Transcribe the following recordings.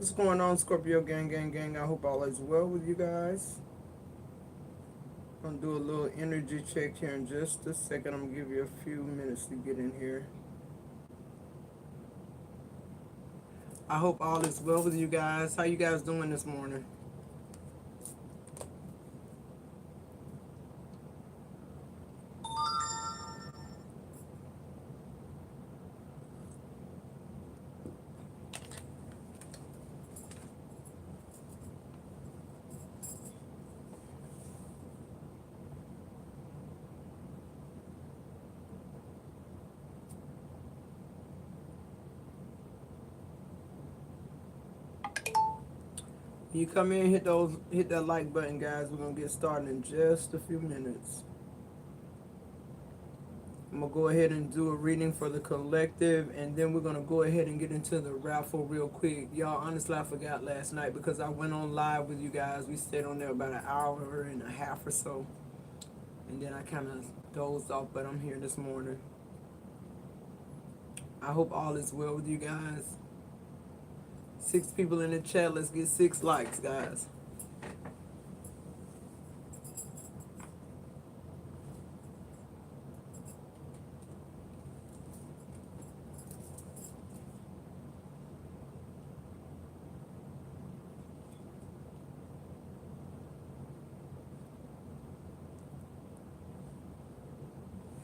What's going on, Scorpio gang, gang, gang? I hope all is well with you guys. I'm gonna do a little energy check here in just a second. I'm gonna give you a few minutes to get in here. I hope all is well with you guys. How you guys doing this morning? You come in, hit that like button, guys. We're gonna get started in just a few minutes. I'm gonna go ahead and do a reading for the collective, and then we're gonna go ahead and get into the raffle real quick. Y'all, honestly, I forgot last night because I went on live with you guys. We stayed on there about an hour and a half or so, and then I kind of dozed off. But I'm here this morning. I hope all is well with you guys. 6 people in the chat. Let's get 6 likes, guys.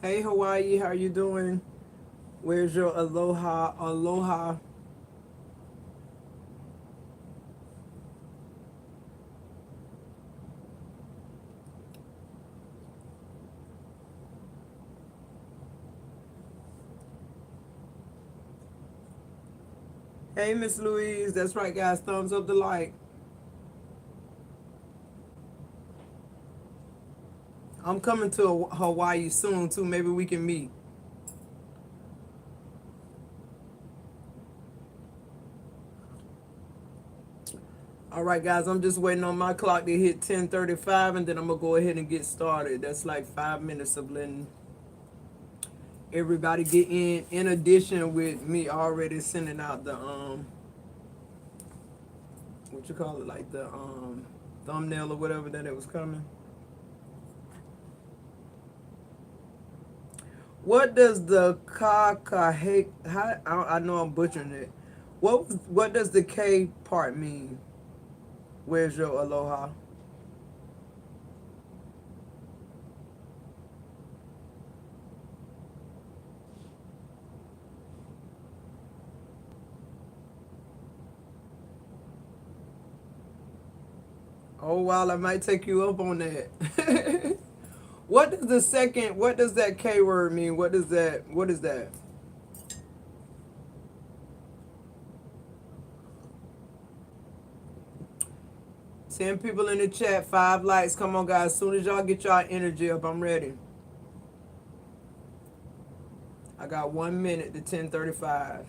Hey Hawaii, how you doing? Where's your aloha? Aloha. Hey Miss Louise, that's right guys, thumbs up the like. I'm coming to Hawaii soon too, maybe we can meet. All right, guys, I'm just waiting on my clock to hit 10:35, and then I'm gonna go ahead and get started. That's like 5 minutes of letting everybody get in addition with me already sending out the what you call it, like the thumbnail or whatever that it was coming. What does the I know I'm butchering it. What does the K part mean? Where's your aloha? Oh wow, I might take you up on that. What does that K word mean? What is that? 10 people in the chat, 5 likes. Come on guys, as soon as y'all get y'all energy up, I'm ready. I got 1 minute to 10:35.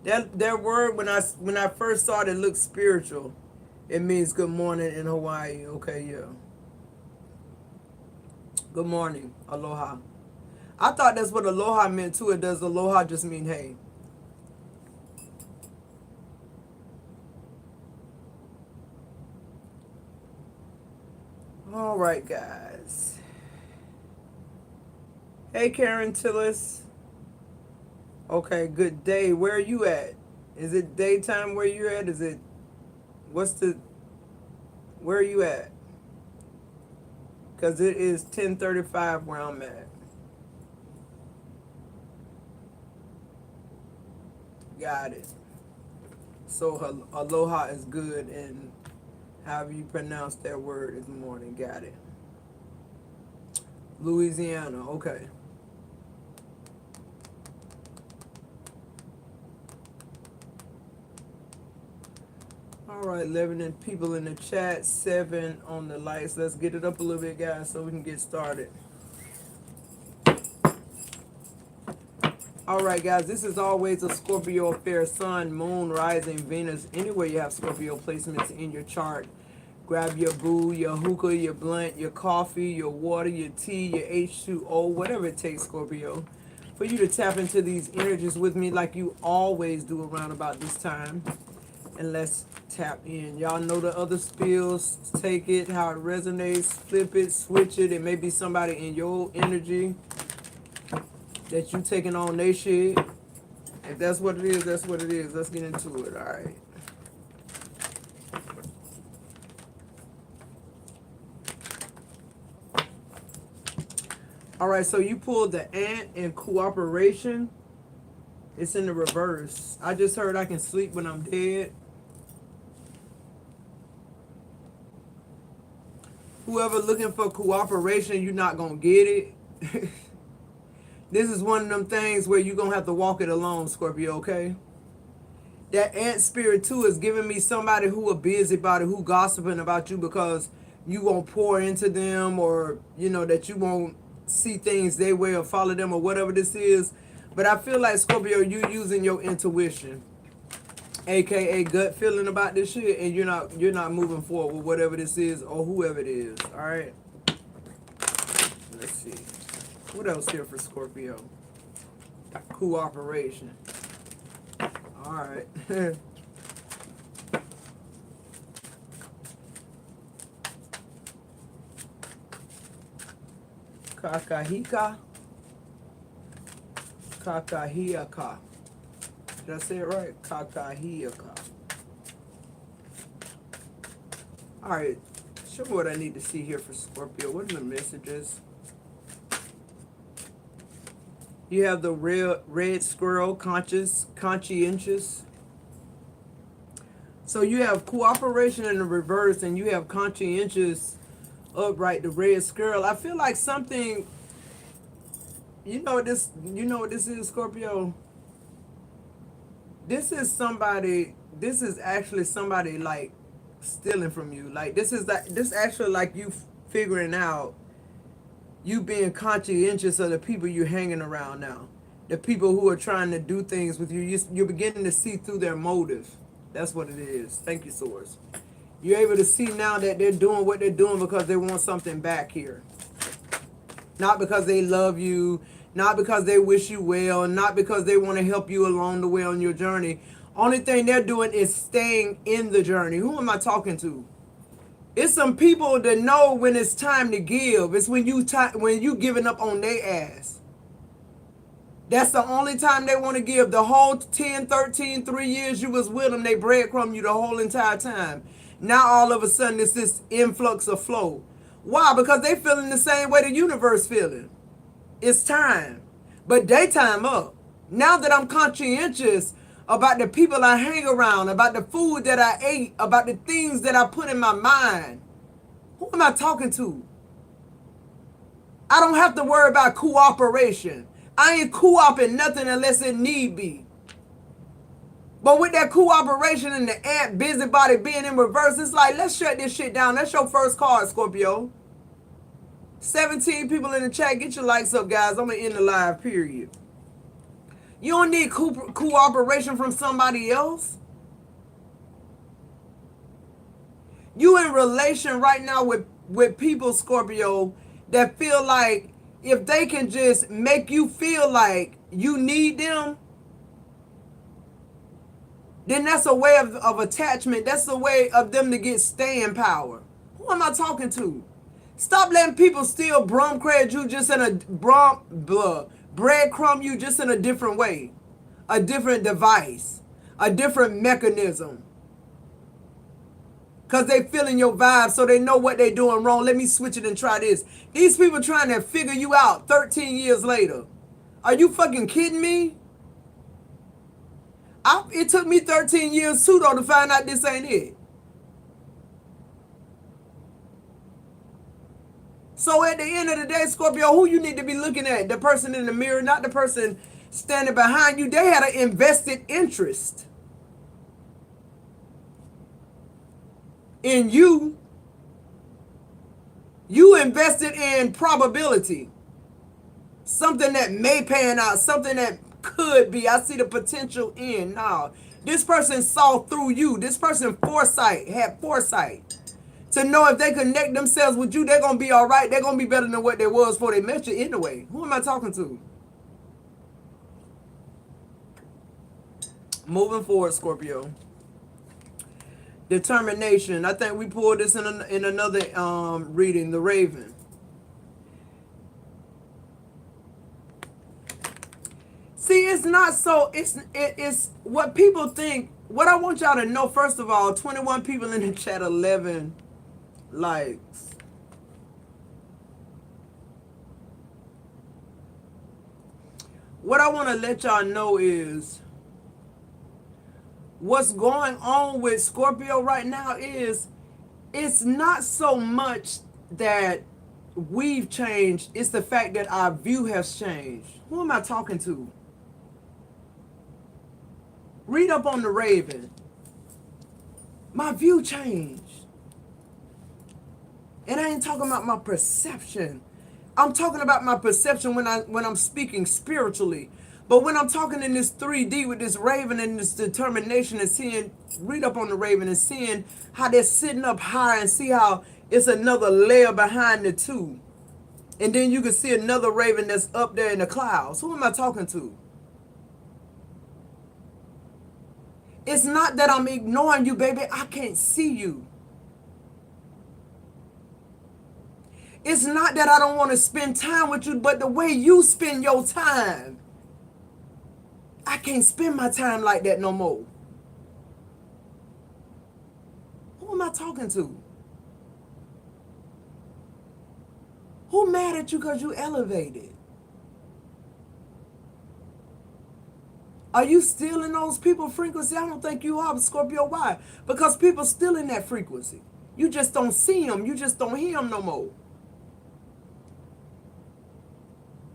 That word when I first saw it looked spiritual. It means good morning in Hawaii. Okay, yeah. Good morning. Aloha. I thought that's what aloha meant too. It does aloha just mean hey? All right, guys. Hey, Karen Tillis. Okay, good day. Where are you at? Is it daytime where you're at? Where are you at? Because it is 10:35 where I'm at. Got it. So aloha is good, and however you pronounce that word is morning. Got it. Louisiana. Okay. All right, 11 people in the chat, 7 on the lights. Let's get it up a little bit, guys, so we can get started. All right, guys, this is always a Scorpio affair. Sun, Moon, Rising, Venus. Anywhere you have Scorpio placements in your chart, grab your boo, your hookah, your blunt, your coffee, your water, your tea, your H2O, whatever it takes, Scorpio. for you to tap into these energies with me like you always do around about this time. And let's tap in. Y'all know the other spills. Take it how it resonates. Flip it, switch it. It may be somebody in your energy that you taking on their shit. If that's what it is, that's what it is. Let's get into it. All right. All right, so you pulled the ant in cooperation. It's in the reverse. I just heard I can sleep when I'm dead. Whoever looking for cooperation, you're not going to get it. This is one of them things where you're going to have to walk it alone, Scorpio, okay? That ant spirit, too, is giving me somebody who a busybody, who gossiping about you because you won't pour into them, or, you know, that you won't see things their way or follow them or whatever this is. But I feel like, Scorpio, you using your intuition, aka gut feeling about this shit, and you're not moving forward with whatever this is or whoever it is. All right, let's see what else here for Scorpio. Cooperation. All right. Kakahika. Kakahiaka. Did I say it right? Kakahiaka. Alright. Show me what I need to see here for Scorpio. What are the messages? You have the red squirrel, conscientious. So you have cooperation in the reverse, and you have conscientious upright, the red squirrel. I feel like something, you know what this is, Scorpio? This is actually somebody like stealing from you. Like this actually like you figuring out, you being conscientious of the people you're hanging around now. The people who are trying to do things with you. You're beginning to see through their motive. That's what it is. Thank you, Source. You're able to see now that they're doing what they're doing because they want something back here. Not because they love you, not because they wish you well, not because they want to help you along the way on your journey. Only thing they're doing is staying in the journey. Who am I talking to? It's some people that know when it's time to give. It's when you giving up on their ass. That's the only time they want to give. The whole 10, 13, 3 years you was with them, they breadcrumb you the whole entire time. Now all of a sudden it's this influx of flow. Why? Because they feeling the same way the universe feeling. It's time. But daytime up. Now that I'm conscientious about the people I hang around, about the food that I ate, about the things that I put in my mind, who am I talking to? I don't have to worry about cooperation. I ain't co-oping nothing unless it need be. But with that cooperation and the ant busybody being in reverse, it's like, let's shut this shit down. That's your first card, Scorpio. 17 people in the chat. Get your likes up, guys. I'm going to end the live, period. You don't need cooperation from somebody else. You in relation right now with people, Scorpio, that feel like if they can just make you feel like you need them, then that's a way of attachment. That's a way of them to get staying power. Who am I talking to? Stop letting people steal breadcrumb you just in a breadcrumb you just in a different way, a different device, a different mechanism. Because they feeling your vibe, so they know what they doing wrong. Let me switch it and try this. These people trying to figure you out 13 years later. Are you fucking kidding me? It took me 13 years too, though, to find out this ain't it. So at the end of the day, Scorpio, who you need to be looking at? The person in the mirror, not the person standing behind you. They had an invested interest in you. You invested in probability. Something that may pan out, something that could be. I see the potential in. Now, this person saw through you. This person had foresight to know if they connect themselves with you, they're going to be all right. They're going to be better than what they was before they met you anyway. Who am I talking to? Moving forward, Scorpio. Determination. I think we pulled this in another reading, the Raven. See, it's not so. It's what people think. What I want y'all to know, first of all, 21 people in the chat, 11 likes. What I want to let y'all know is what's going on with Scorpio right now is it's not so much that we've changed, it's the fact that our view has changed. Who am I talking to? Read up on the Raven. My view changed. And I ain't talking about my perception. I'm talking about my perception when I'm speaking spiritually. But when I'm talking in this 3D with this Raven and this determination and seeing, read up on the Raven and seeing how they're sitting up high and see how it's another layer behind the two. And then you can see another Raven that's up there in the clouds. Who am I talking to? It's not that I'm ignoring you, baby. I can't see you. It's not that I don't want to spend time with you, but the way you spend your time, I can't spend my time like that no more. Who am I talking to? Who mad at you because you elevated? Are you still in those people frequency? I don't think you are, Scorpio. Why? Because people still in that frequency. You just don't see them. You just don't hear them no more.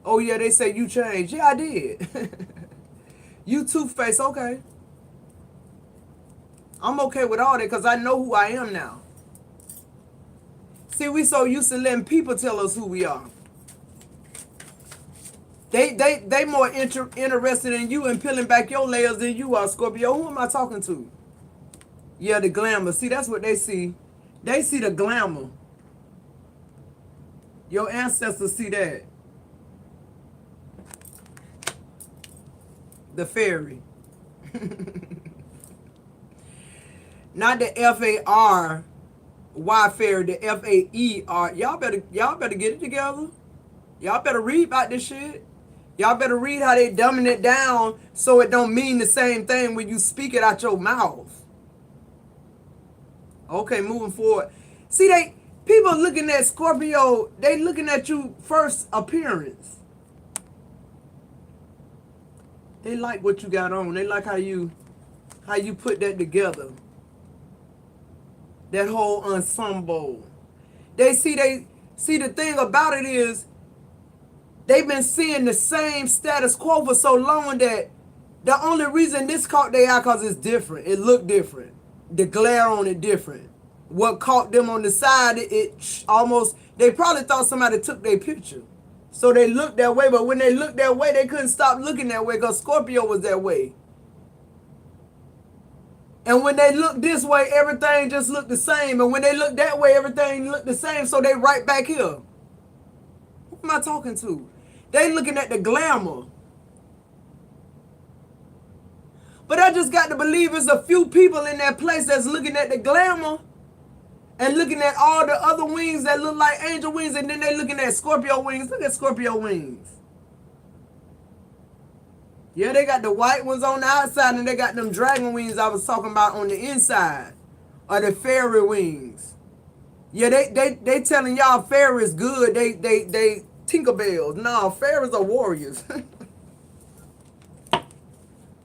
Oh, yeah, they say you changed. Yeah, I did. You two-faced, okay. I'm okay with all that because I know who I am now. See, we so used to letting people tell us who we are. They more interested in you and peeling back your layers than you are, Scorpio. Who am I talking to? Yeah, the glamour. See, that's what they see. They see the glamour. Your ancestors see that. The fairy. Not the F-A-R-Y fairy, the F-A-E-R. Y'all better get it together. Y'all better read about this shit. Y'all better read how they dumbing it down so it don't mean the same thing when you speak it out your mouth. Okay, moving forward. See, people looking at Scorpio, they looking at you first appearance. They like what you got on. They like how you put that together. That whole ensemble. The thing about it is they've been seeing the same status quo for so long that the only reason this caught their eye because it's different. It looked different. The glare on it different. What caught them on the side, they probably thought somebody took their picture. So they looked that way, but when they looked that way, they couldn't stop looking that way because Scorpio was that way. And when they looked this way, everything just looked the same. And when they looked that way, everything looked the same. So they right back here. Who am I talking to? They looking at the glamour. But I just got to believe there's a few people in that place that's looking at the glamour and looking at all the other wings that look like angel wings, and then they looking at Scorpio wings. Look at Scorpio wings. Yeah, they got the white ones on the outside, and they got them dragon wings I was talking about on the inside. Or the fairy wings. Yeah, they telling y'all fairies good. They Tinkerbells. No, fairies are warriors.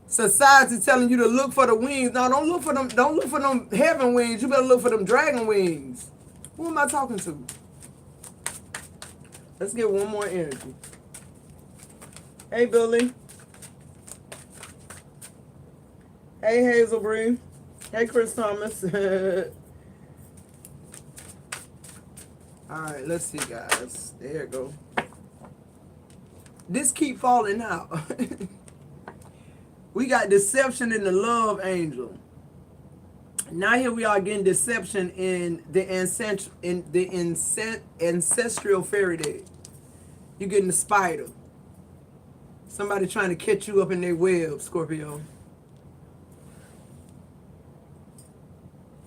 Society telling you to look for the wings. No, don't look for them. Don't look for them heaven wings. You better look for them dragon wings. Who am I talking to? Let's get one more energy. Hey, Billy. Hey, Hazel Bree. Hey, Chris Thomas. All right, let's see, guys. There you go. This keep falling out. We got deception in the love angel. Now here we are getting deception in the ancestral fairy day. You're getting the spider. Somebody trying to catch you up in their web, Scorpio.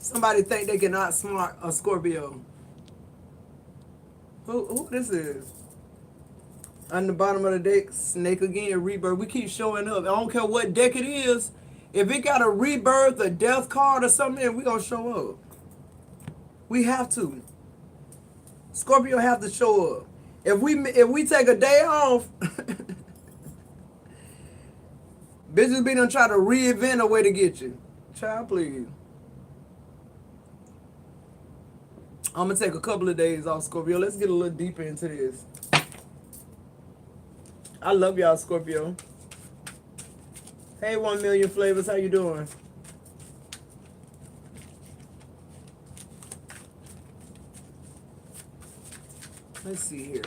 Somebody think they can outsmart a Scorpio. Who this is? On the bottom of the deck, Snake again, rebirth. We keep showing up. I don't care what deck it is. If it got a rebirth, a death card or something, we gonna show up. We have to. Scorpio have to show up. If we take a day off, bitches be done try to reinvent a way to get you. Child, please. I'm gonna take a couple of days off, Scorpio. Let's get a little deeper into this. I love y'all, Scorpio. Hey, 1 million flavors. How you doing? Let's see here.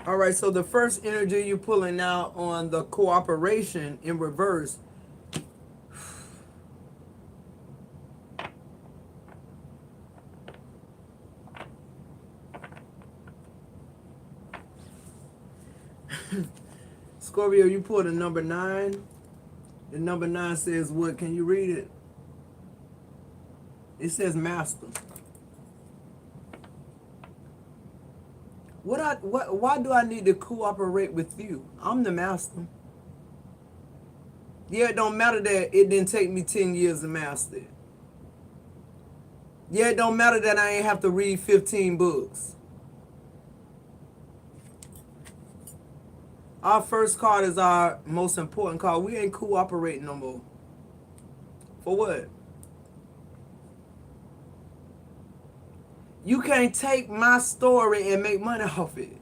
All right, so the first energy you're pulling out on the cooperation in reverse. Scorpio, you pulled a number 9. The number 9 says what? Can you read it? It says master. Why do I need to cooperate with you? I'm the master. Yeah, it don't matter that it didn't take me 10 years to master it. Yeah, it don't matter that I ain't have to read 15 books. Our first card is our most important card. We ain't cooperating no more. For what? You can't take my story and make money off it.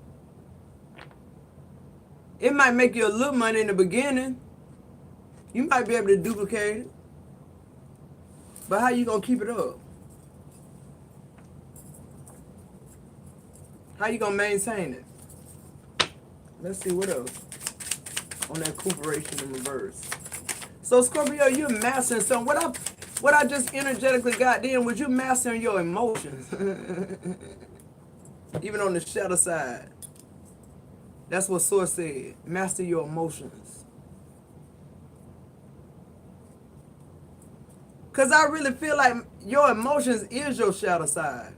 It might make you a little money in the beginning. You might be able to duplicate it. But how you gonna keep it up? How you gonna maintain it? Let's see what else on that cooperation in reverse. So Scorpio, you're mastering something. What I just energetically got then was you mastering your emotions. Even on the shadow side. That's what Source said. Master your emotions. Because I really feel like your emotions is your shadow side.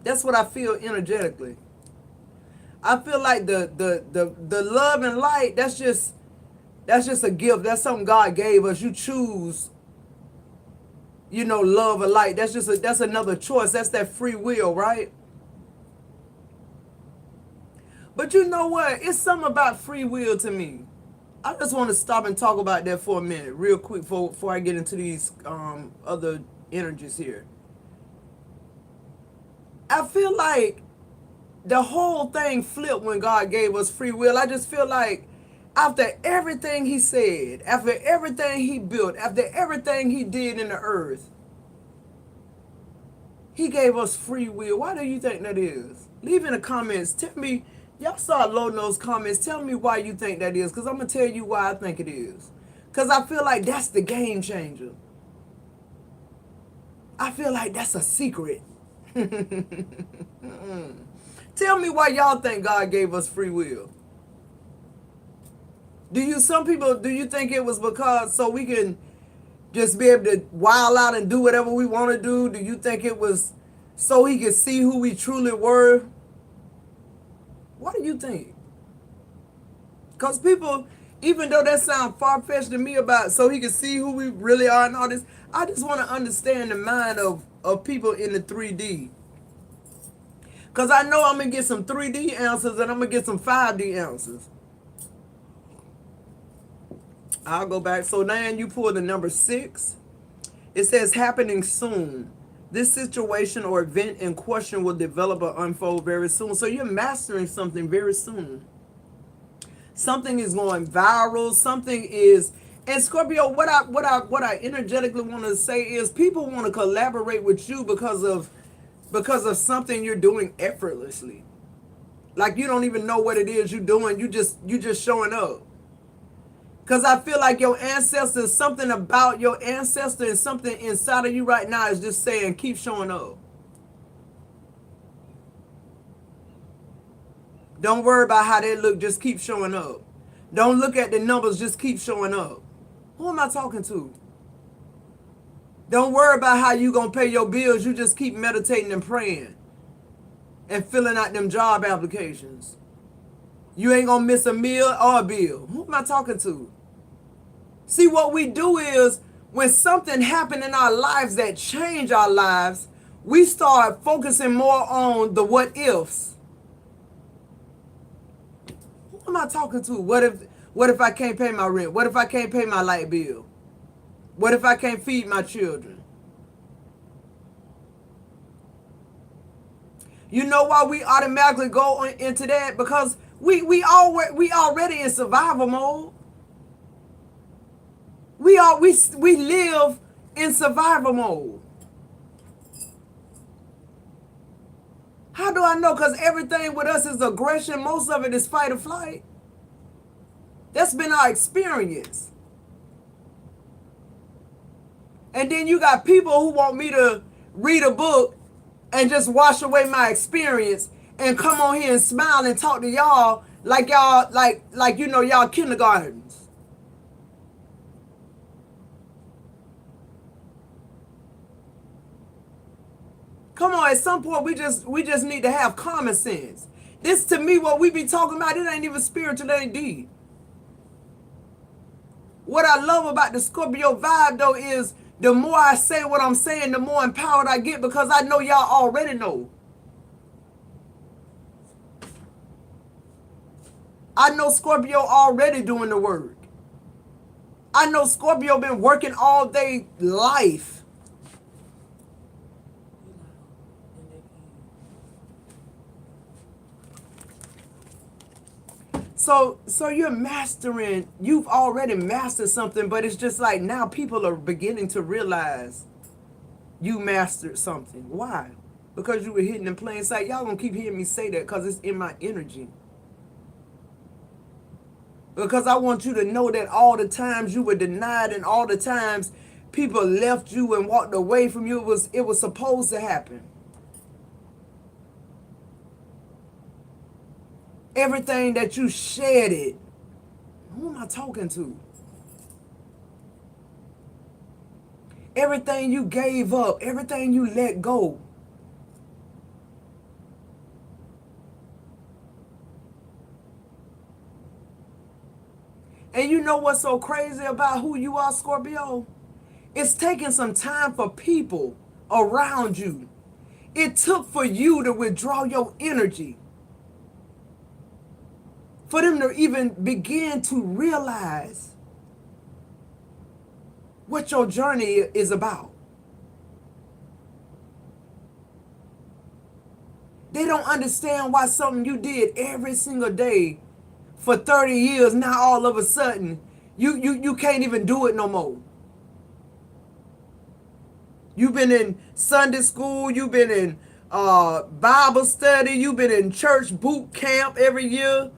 That's what I feel energetically. I feel like the love and light, that's just a gift. That's something God gave us. You choose, love or light. That's another choice. That's that free will, right? But you know what? It's something about free will to me. I just want to stop and talk about that for a minute, real quick, before I get into these other energies here. I feel like the whole thing flipped when God gave us free will. I just feel like after everything he said, after everything he built, after everything he did in the earth, he gave us free will. Why do you think that is? Leave in the comments. Tell me, y'all start loading those comments. Tell me why you think that is, because I'm going to tell you why I think it is. Because I feel like that's the game changer. I feel like that's a secret. Tell me why y'all think God gave us free will. Do you think it was because so we can just be able to wild out and do whatever we want to do? Do you think it was so he could see who we truly were? What do you think? Because people, even though that sounds far-fetched to me about so he can see who we really are and all this, I just want to understand the mind of people in the 3D. Because I know I'm going to get some 3D answers and I'm going to get some 5D answers. I'll go back. So now you pull the number 6. It says happening soon. This situation or event in question will develop or unfold very soon. So you're mastering something very soon. Something is going viral. Something is... And Scorpio, what I energetically want to say is people want to collaborate with you because of something you're doing effortlessly. Like you don't even know what it is you're doing. You just showing up. Because I feel like your ancestors, something about your ancestor and something inside of you right now is just saying, keep showing up. Don't worry about how they look. Just keep showing up. Don't look at the numbers. Just keep showing up. Who am I talking to? Don't worry about how you going to pay your bills. You just keep meditating and praying and filling out them job applications. You ain't going to miss a meal or a bill. Who am I talking to? See, what we do is when something happened in our lives that change our lives, we start focusing more on the what ifs. Who am I talking to? What if I can't pay my rent? What if I can't pay my light bill? What if I can't feed my children? You know why we automatically go into that? Because we already in survival mode. We live in survival mode. How do I know? Because everything with us is aggression. Most of it is fight or flight. That's been our experience. And then you got people who want me to read a book and just wash away my experience and come on here and smile and talk to y'all like y'all like you know y'all kindergartens. Come on, at some point we just need to have common sense. This to me what we be talking about, it ain't even spiritual, it ain't deep. What I love about the Scorpio vibe though is the more I say what I'm saying, the more empowered I get because I know y'all already know. I know Scorpio already doing the work. I know Scorpio been working all day life. So you're mastering, you've already mastered something, but it's just like now people are beginning to realize you mastered something. Why? Because you were hidden in plain sight. Y'all gonna keep hearing me say that because it's in my energy. Because I want you to know that all the times you were denied and all the times people left you and walked away from you, it was supposed to happen. Everything that you shedded. Who am I talking to? Everything you gave up, everything you let go. And you know what's so crazy about who you are, Scorpio? It's taking some time for people around you. It took for you to withdraw your energy. For them to even begin to realize what your journey is about. They don't understand why something you did every single day for 30 years, now all of a sudden, you can't even do it no more. You've been in Sunday school, you've been in Bible study, you've been in church boot camp every year.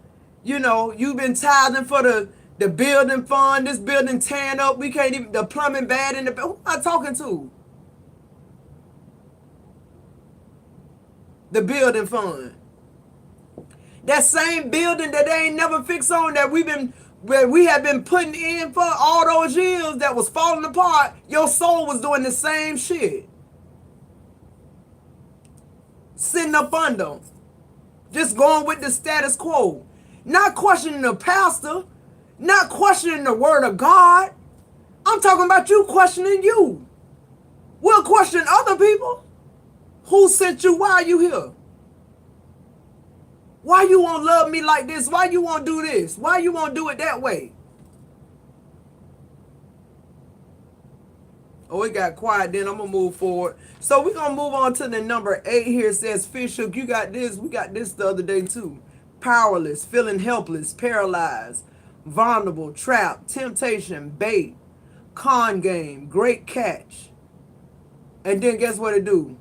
You know, you've been tithing for the building fund, this building tearing up, we can't even, the plumbing bad in the, who am I talking to? The building fund. That same building that they ain't never fixed on that we have been putting in for all those years that was falling apart, your soul was doing the same shit. Sitting up under, just going with the status quo. Not questioning the pastor, not questioning the word of God. I'm talking about you questioning you. We'll question other people. Who sent you? Why are you here? Why you won't love me like this? Why you won't do this? Why you won't do it that way? Oh, it got quiet then. I'm going to move forward. So we're going to move on to the number 8 here. It says, Fish Hook, you got this. We got this the other day too. Powerless, feeling helpless, paralyzed, vulnerable, trapped, temptation, bait, con game, great catch. And then guess what it do?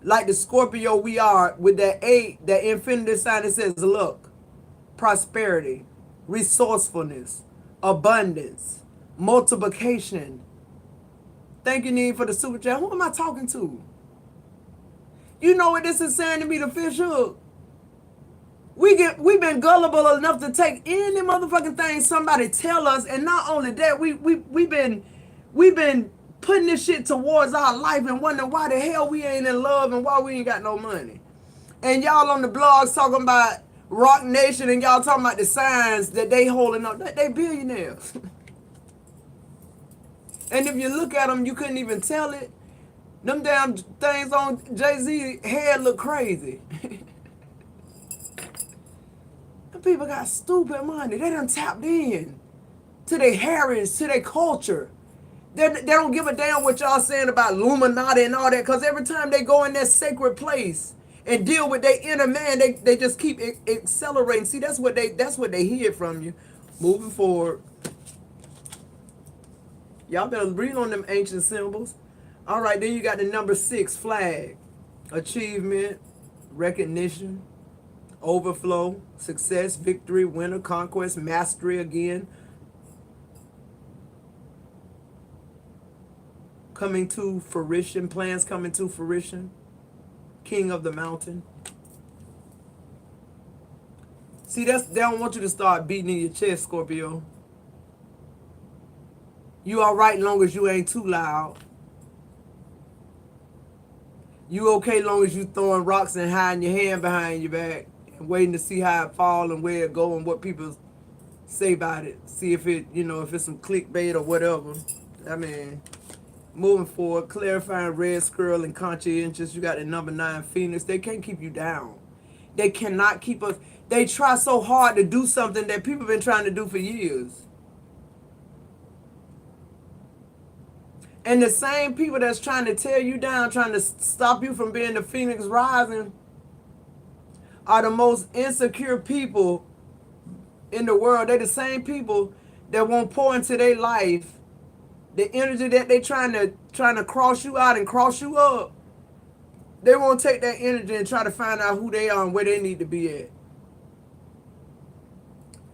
Like the Scorpio we are, with that 8, that infinity sign, it says luck, prosperity, resourcefulness, abundance, multiplication. Thank you, Need, for the super chat. Who am I talking to? You know what this is saying to me, the Fish Hook? We've been gullible enough to take any motherfucking thing somebody tell us, and not only that, we've been putting this shit towards our life and wondering why the hell we ain't in love and why we ain't got no money. And y'all on the blogs talking about Rock Nation and y'all talking about the signs that they holding up. They billionaires. And if you look at them, you couldn't even tell it. Them damn things on Jay-Z head look crazy. Them people got stupid money. They done tapped in to their heritage, to their culture. They don't give a damn what y'all saying about Illuminati and all that, because every time they go in that sacred place and deal with their inner man, they just keep accelerating. See, that's what they hear from you. Moving forward. Y'all better read on them ancient symbols. All right, then you got the number 6, flag. Achievement, recognition, overflow, success, victory, winner, conquest, mastery again. Coming to fruition, plans coming to fruition. King of the mountain. See, they don't want you to start beating in your chest, Scorpio. You all right long as you ain't too loud. You okay long as you throwing rocks and hiding your hand behind your back and waiting to see how it fall and where it go and what people say about it. See if it, if it's some clickbait or whatever. I mean, moving forward, clarifying red squirrel and conscientious. You got the number 9, Phoenix. They can't keep you down. They cannot keep us. They try so hard to do something that people have been trying to do for years. And the same people that's trying to tear you down, trying to stop you from being the Phoenix rising, are the most insecure people in the world. They're the same people that won't pour into their life the energy that they trying to cross you out and cross you up. They won't take that energy and try to find out who they are and where they need to be at.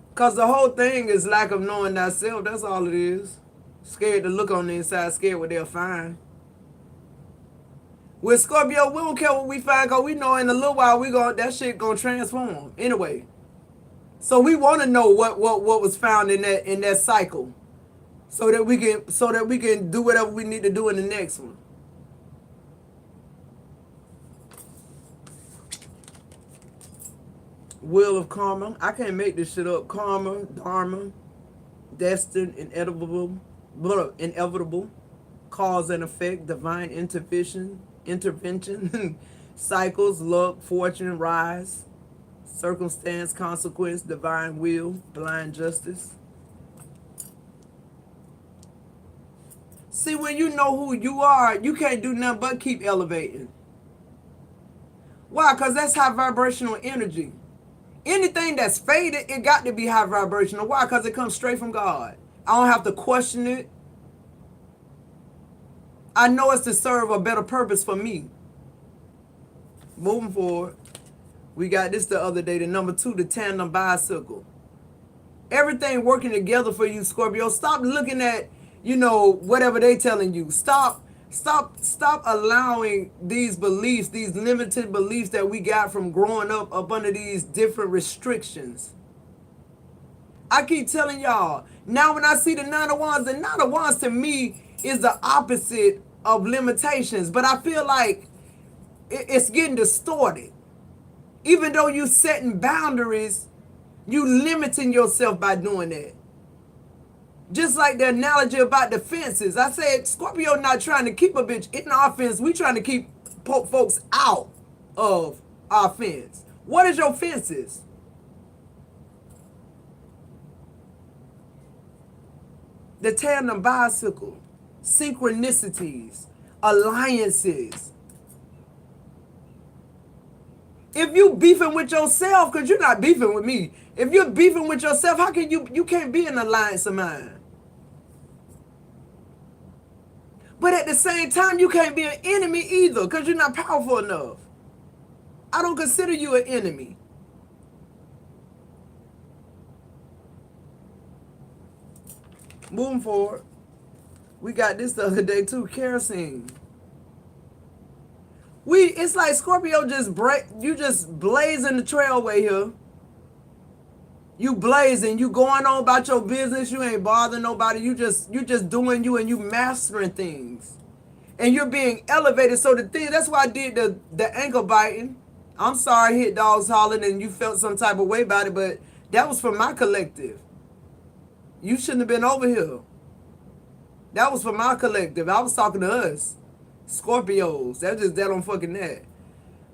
Because the whole thing is lack of knowing thyself. That's all it is. Scared to look on the inside, scared what they'll find. With Scorpio, we don't care what we find, because we know in a little while that shit gonna transform anyway. So we want to know what was found in that cycle, so that we can do whatever we need to do in the next one. Wheel of karma. I can't make this shit up. Karma, dharma, destined, inevitable, cause and effect, divine intervention, cycles, luck, fortune, rise, circumstance, consequence, divine will, blind justice. See, when you know who you are, you can't do nothing but keep elevating. Why? Because that's high vibrational energy. Anything that's faded, it got to be high vibrational. Why? Because it comes straight from God. I don't have to question it. I know it's to serve a better purpose for me. Moving forward, we got this the other day, the number 2, the tandem bicycle. Everything working together for you, Scorpio. Stop looking at, whatever they telling you. Stop allowing these beliefs, these limited beliefs that we got from growing up under these different restrictions. I keep telling y'all, now when I see the 9 of Wands, the 9 of Wands to me is the opposite of limitations. But I feel like it's getting distorted. Even though you setting boundaries, you limiting yourself by doing that. Just like the analogy about the fences. I said, Scorpio not trying to keep a bitch in our fence. We trying to keep folks out of our fence. What is your fences? The tandem bicycle, synchronicities, alliances. If you beefing with yourself, because you're not beefing with me. If you're beefing with yourself, how can you can't be an alliance of mine? But at the same time, you can't be an enemy either, because you're not powerful enough. I don't consider you an enemy. Moving forward, we got this the other day too, kerosene. It's like Scorpio just blazing the trailway here. You blazing, you going on about your business, you ain't bothering nobody, you just doing you and you mastering things. And you're being elevated. So the thing, that's why I did the ankle biting. I'm sorry hit dogs hollering and you felt some type of way about it, but that was for my collective. You shouldn't have been over here. That was for my collective. I was talking to us. Scorpios. That's just that on fucking that.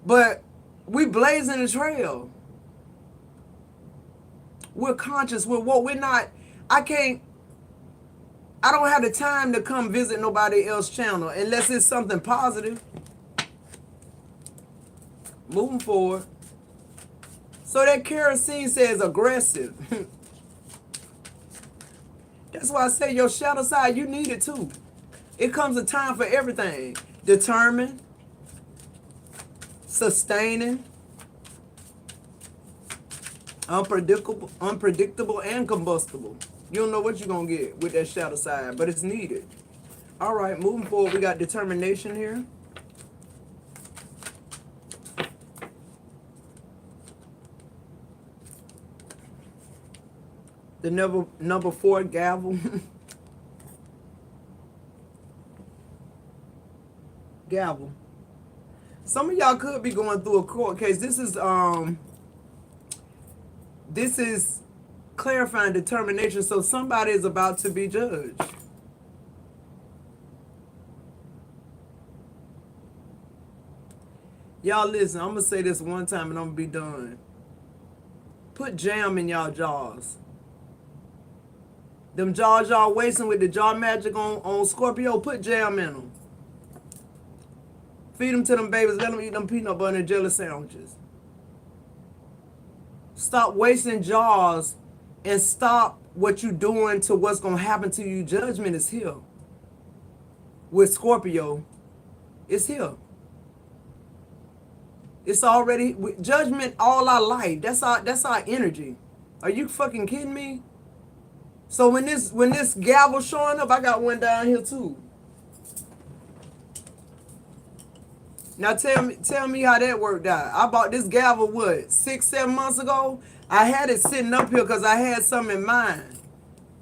But we blazing the trail. We're conscious. We're what? We're not. I don't have the time to come visit nobody else's channel unless it's something positive. Moving forward. So that kerosene says aggressive. That's why I say your shadow side, you need it too. It comes a time for everything. Determined, sustaining, unpredictable, and combustible. You don't know what you're going to get with that shadow side, but it's needed. All right, moving forward, we got determination here. The number 4, gavel. Gavel. Some of y'all could be going through a court case. This is clarifying determination. So somebody is about to be judged. Y'all listen, I'm going to say this one time and I'm going to be done. Put jam in y'all jaws. Them jaws y'all wasting with the jaw magic on Scorpio, put jam in them. Feed them to them babies. Let them eat them peanut butter and jelly sandwiches. Stop wasting jaws and stop what you're doing to what's going to happen to you. Judgment is here. With Scorpio, it's here. It's already judgment all our life. That's our energy. Are you fucking kidding me? So when this gavel showing up, I got one down here too. Now tell me how that worked out. I bought this gavel, what, 6-7 months ago? I had it sitting up here because I had something in mind.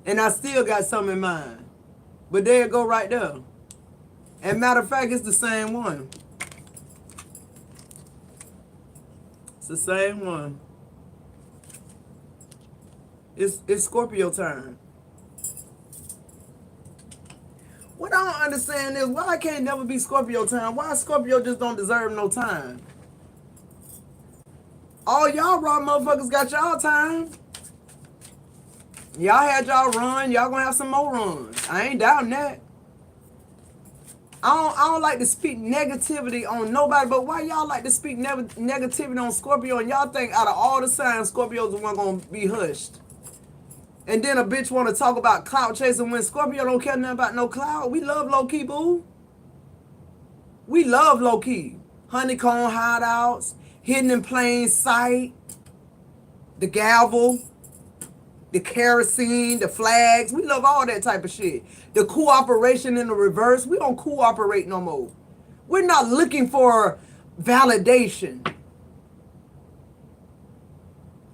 And I still got something in mind. But there it go right there. And matter of fact, it's the same one. It's the same one. It's Scorpio time. What I don't understand is why I can't never be Scorpio time. Why Scorpio just don't deserve no time? All y'all raw motherfuckers got y'all time. Y'all had y'all run. Y'all gonna have some more runs. I ain't doubting that. I don't like to speak negativity on nobody, but why y'all like to speak negativity on Scorpio and y'all think out of all the signs, Scorpio's the one gonna be hushed? And then a bitch want to talk about clout chasing when Scorpio don't care nothing about no clout. We love low-key, boo. We love low-key. Honeycomb hideouts, hidden in plain sight, the gavel, the kerosene, the flags. We love all that type of shit. The cooperation in the reverse. We don't cooperate no more. We're not looking for validation.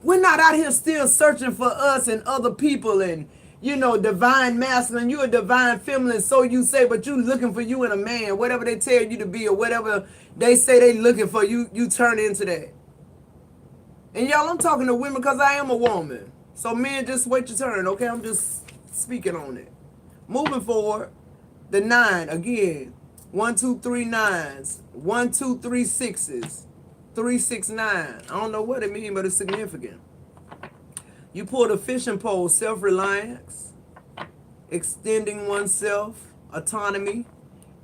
We're not out here still searching for us and other people and, you know, divine masculine. You're a divine feminine, so you say, but you looking for you in a man. Whatever they tell you to be or whatever they say they looking for, you turn into that. And y'all, I'm talking to women because I am a woman. So men, just wait your turn, okay? I'm just speaking on it. Moving forward, the 9, again. 1, 2, 3 9s. 1, 2, 3 6s. 3, 6, 9. I don't know what it means, but it's significant. You pull the fishing pole, self-reliance, extending oneself, autonomy,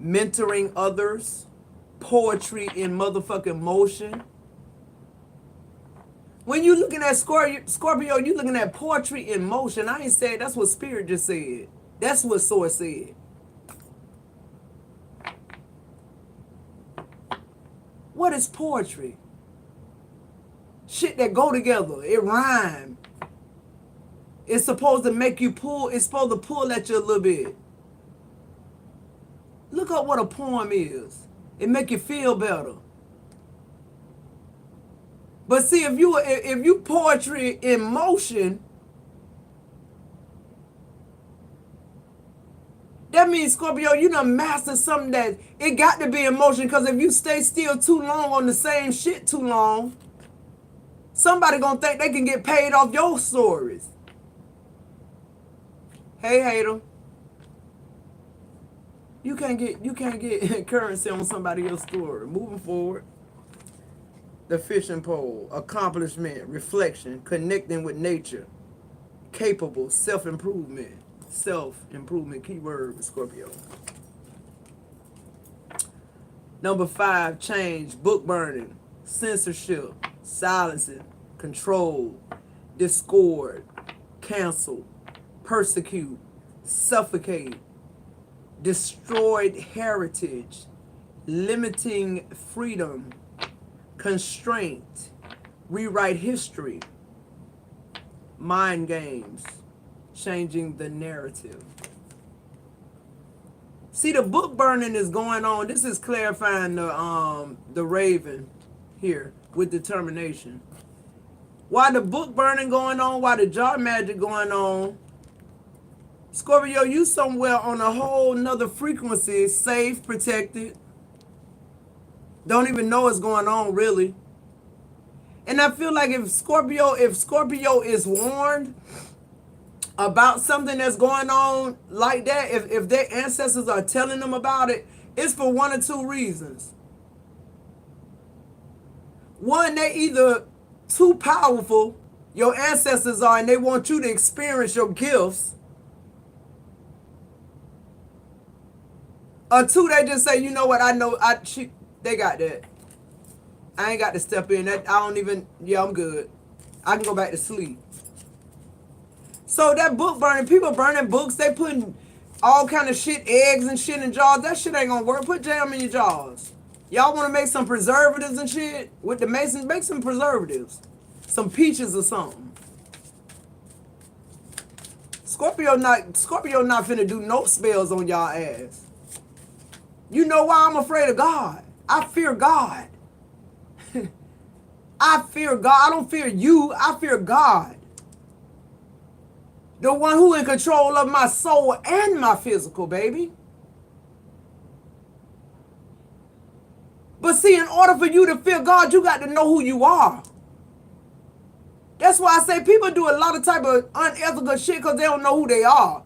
mentoring others, poetry in motherfucking motion. When you looking at Scorpio, you looking at poetry in motion. I ain't saying that's what Spirit just said. That's what Source said. What is poetry? Shit that go together. It rhyme. It's supposed to make you pull. It's supposed to pull at you a little bit. Look up what a poem is. It make you feel better. But see, if you poetry in motion, that means, Scorpio, you done mastered something that it got to be in motion. Because if you stay still too long on the same shit too long, somebody gonna think they can get paid off your stories. Hey, hater. You can't get currency on somebody else's story. Moving forward. The fishing pole, accomplishment, reflection, connecting with nature, capable, self-improvement, keyword, Scorpio. Number 5, change, book burning, censorship, silencing, control, discord, cancel, persecute, suffocate, destroyed heritage, limiting freedom, constraint, rewrite history, mind games, changing the narrative. See, the book burning is going on. This is clarifying the Raven here with determination. Why the book burning going on, why the jar magic going on, Scorpio, you somewhere on a whole nother frequency, safe, protected. Don't even know what's going on, really. And I feel like if Scorpio is warned about something that's going on like that, if their ancestors are telling them about it, it's for one or two reasons. One, they either too powerful, your ancestors are, and they want you to experience your gifts. Or two, they just say, you know what, they got that. I ain't got to step in. I'm good. I can go back to sleep. So that book burning, people burning books, they putting all kind of shit, eggs and shit in jars. That shit ain't gonna work. Put jam in your jars. Y'all want to make some preservatives and shit with the Masons? Make some preservatives. Some peaches or something. Scorpio not finna do no spells on y'all ass. You know why I'm afraid of God? I fear God. I fear God. I don't fear you. I fear God. The one who in control of my soul and my physical, baby. But see, in order for you to fear God, you got to know who you are. That's why I say people do a lot of type of unethical shit because they don't know who they are.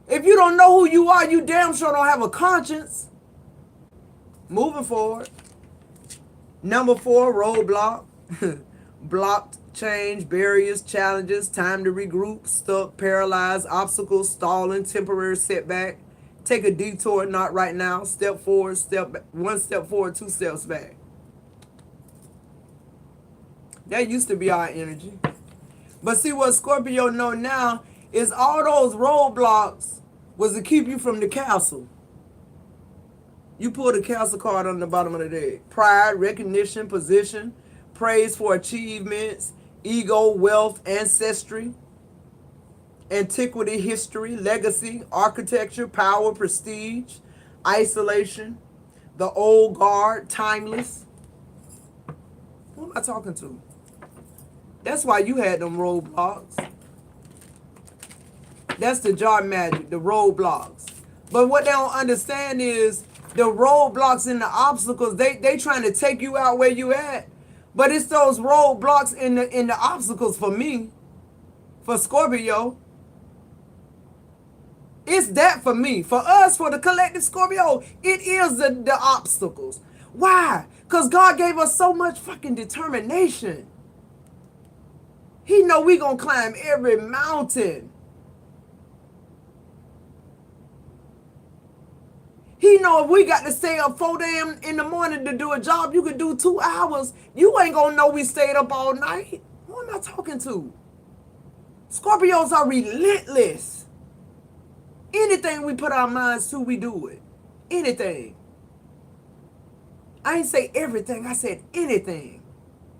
If you don't know who you are, you damn sure don't have a conscience. Moving forward. Number 4, roadblock. Blocked, change, barriers, challenges, time to regroup, stuck, paralyzed, obstacles, stalling, temporary setback. Take a detour, not right now. Step forward, step back. 1 step forward, 2 steps back. That used to be our energy. But see, what Scorpio know now is all those roadblocks was to keep you from the castle. You pull the castle card on the bottom of the deck. Pride, recognition, position, praise for achievements, ego, wealth, ancestry, antiquity, history, legacy, architecture, power, prestige, isolation, the old guard, timeless. Who am I talking to? That's why you had them roadblocks. That's the jar magic, the roadblocks. But what they don't understand is the roadblocks and the obstacles, they trying to take you out where you at. But it's those roadblocks in the obstacles for me, for Scorpio. It's that for me. For us, for the collective Scorpio, it is the obstacles. Why? Because God gave us so much fucking determination. He know we gonna climb every mountain. He know if we got to stay up 4 a.m. in the morning to do a job, you could do 2 hours. You ain't gonna know we stayed up all night. Who am I talking to? Scorpios are relentless. Anything we put our minds to, we do it. Anything. I ain't say everything, I said anything.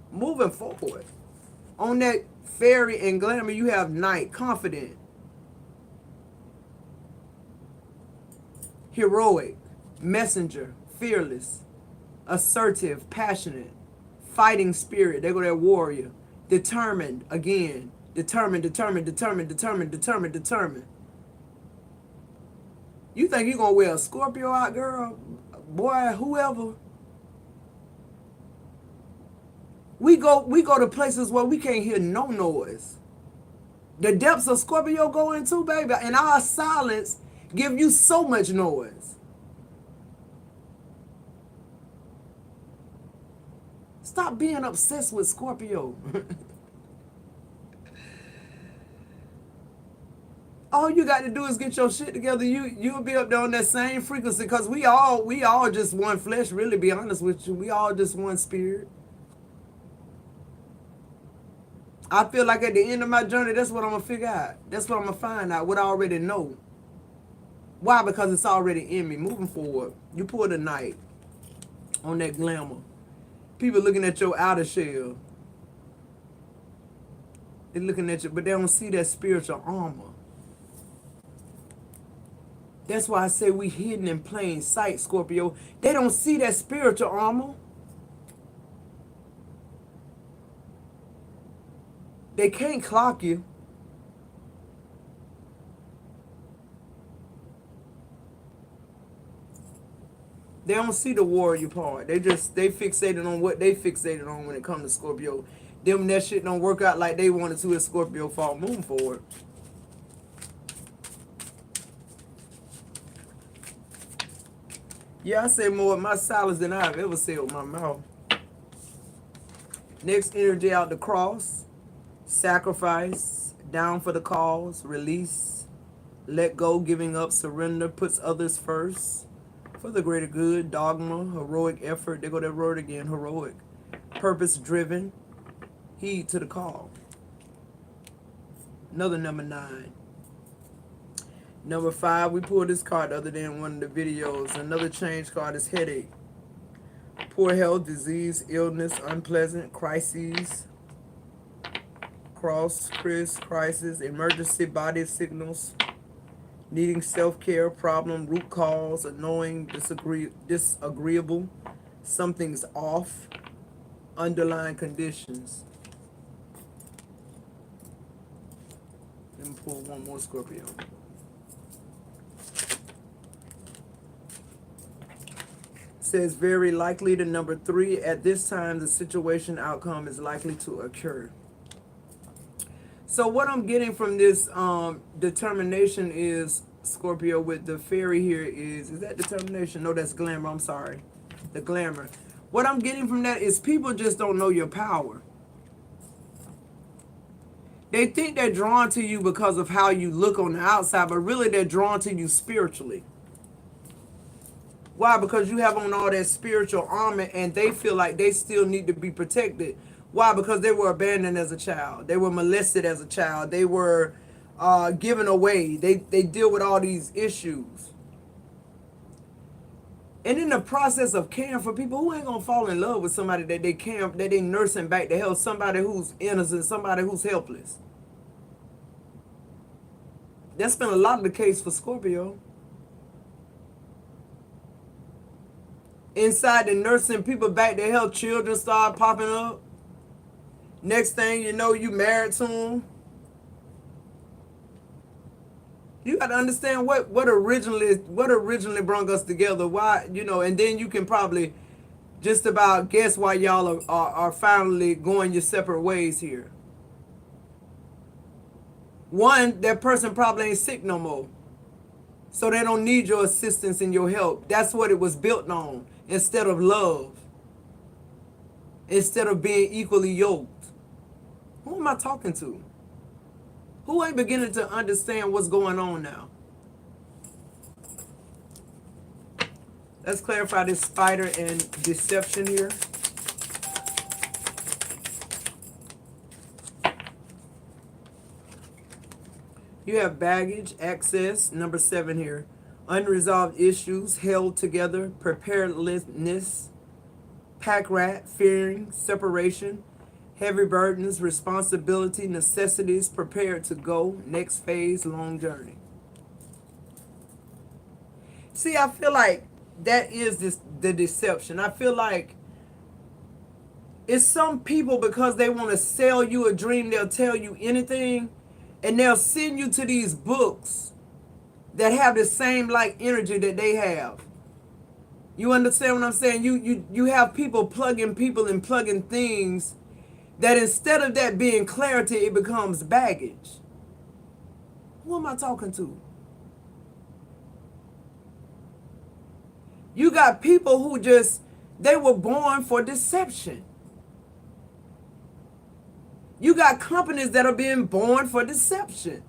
Moving forward. On that fairy and glamour, you have night, confident, heroic, messenger, fearless, assertive, passionate, Fighting spirit. They go that warrior. Determined. Again. Determined, determined, determined, determined, determined, determined. You think you gonna wear a Scorpio out, girl? Boy, whoever. We go to places where we can't hear no noise. The depths of Scorpio go into, baby, and our silence give you so much noise. Stop being obsessed with Scorpio. All you got to do is get your shit together. You'll be up there on that same frequency, because we all just one flesh, really, be honest with you. We all just one spirit. I feel like at the end of my journey, that's what I'm going to figure out. That's what I'm going to find out, what I already know. Why? Because it's already in me. Moving forward, you pull the Knight on that glamour. People looking at your outer shell. They're looking at you, but they don't see that spiritual armor. That's why I say we hidden in plain sight, Scorpio. They don't see that spiritual armor. They can't clock you. They don't see the warrior part. They fixated on what they fixated on when it comes to Scorpio. Them, that shit don't work out like they wanted to. It's Scorpio fault. Moving forward. Yeah, I say more with my silence than I've ever said with my mouth. Next energy out, the Cross. Sacrifice. Down for the cause. Release. Let go. Giving up. Surrender. Puts others first. For the greater good. Dogma. Heroic effort. There go that word again. Heroic. Purpose driven. Heed to the call. Another number 9. Number 5, we pulled this card other than one of the videos. Another change card is headache. Poor health, disease, illness, unpleasant, crises, crisis, emergency body signals, needing self-care, problem, root cause, annoying, disagreeable, something's off, underlying conditions. Let me pull one more, Scorpio. Says very likely to number 3. At this time, the situation outcome is likely to occur. So what I'm getting from this determination is, Scorpio, with the fairy here is that determination? No, that's glamour. I'm sorry. The glamour. What I'm getting from that is people just don't know your power. They think they're drawn to you because of how you look on the outside, but really they're drawn to you spiritually. Why? Because you have on all that spiritual armor and they feel like they still need to be protected. Why? Because they were abandoned as a child. They were molested as a child. They were given away. They deal with all these issues. And in the process of caring for people, who ain't going to fall in love with somebody that they nursing back to health, somebody who's innocent, somebody who's helpless? That's been a lot of the case for Scorpio. Inside the nursing people back to health, children start popping up. Next thing you know, you married to them. You got to understand what originally brought us together. Why, and then you can probably just about guess why y'all are finally going your separate ways here. One, that person probably ain't sick no more. So they don't need your assistance and your help. That's what it was built on. Instead of love. Instead of being equally yoked. Who am I talking to? Who ain't beginning to understand what's going on now? Let's clarify this spider and deception here. You have baggage, access, number 7 here. Unresolved issues, held together, preparedness, pack rat, fearing, separation, heavy burdens, responsibility, necessities, prepared to go, next phase, long journey. See, I feel like that is the deception. I feel like It's some people, because they want to sell you a dream, they'll tell you anything, and they'll send you to these books that have the same like energy that they have. You understand what I'm saying? You have people plugging people and plugging things that instead of that being clarity, it becomes baggage. Who am I talking to? You got people who just, they were born for deception. You got companies that are being born for deception.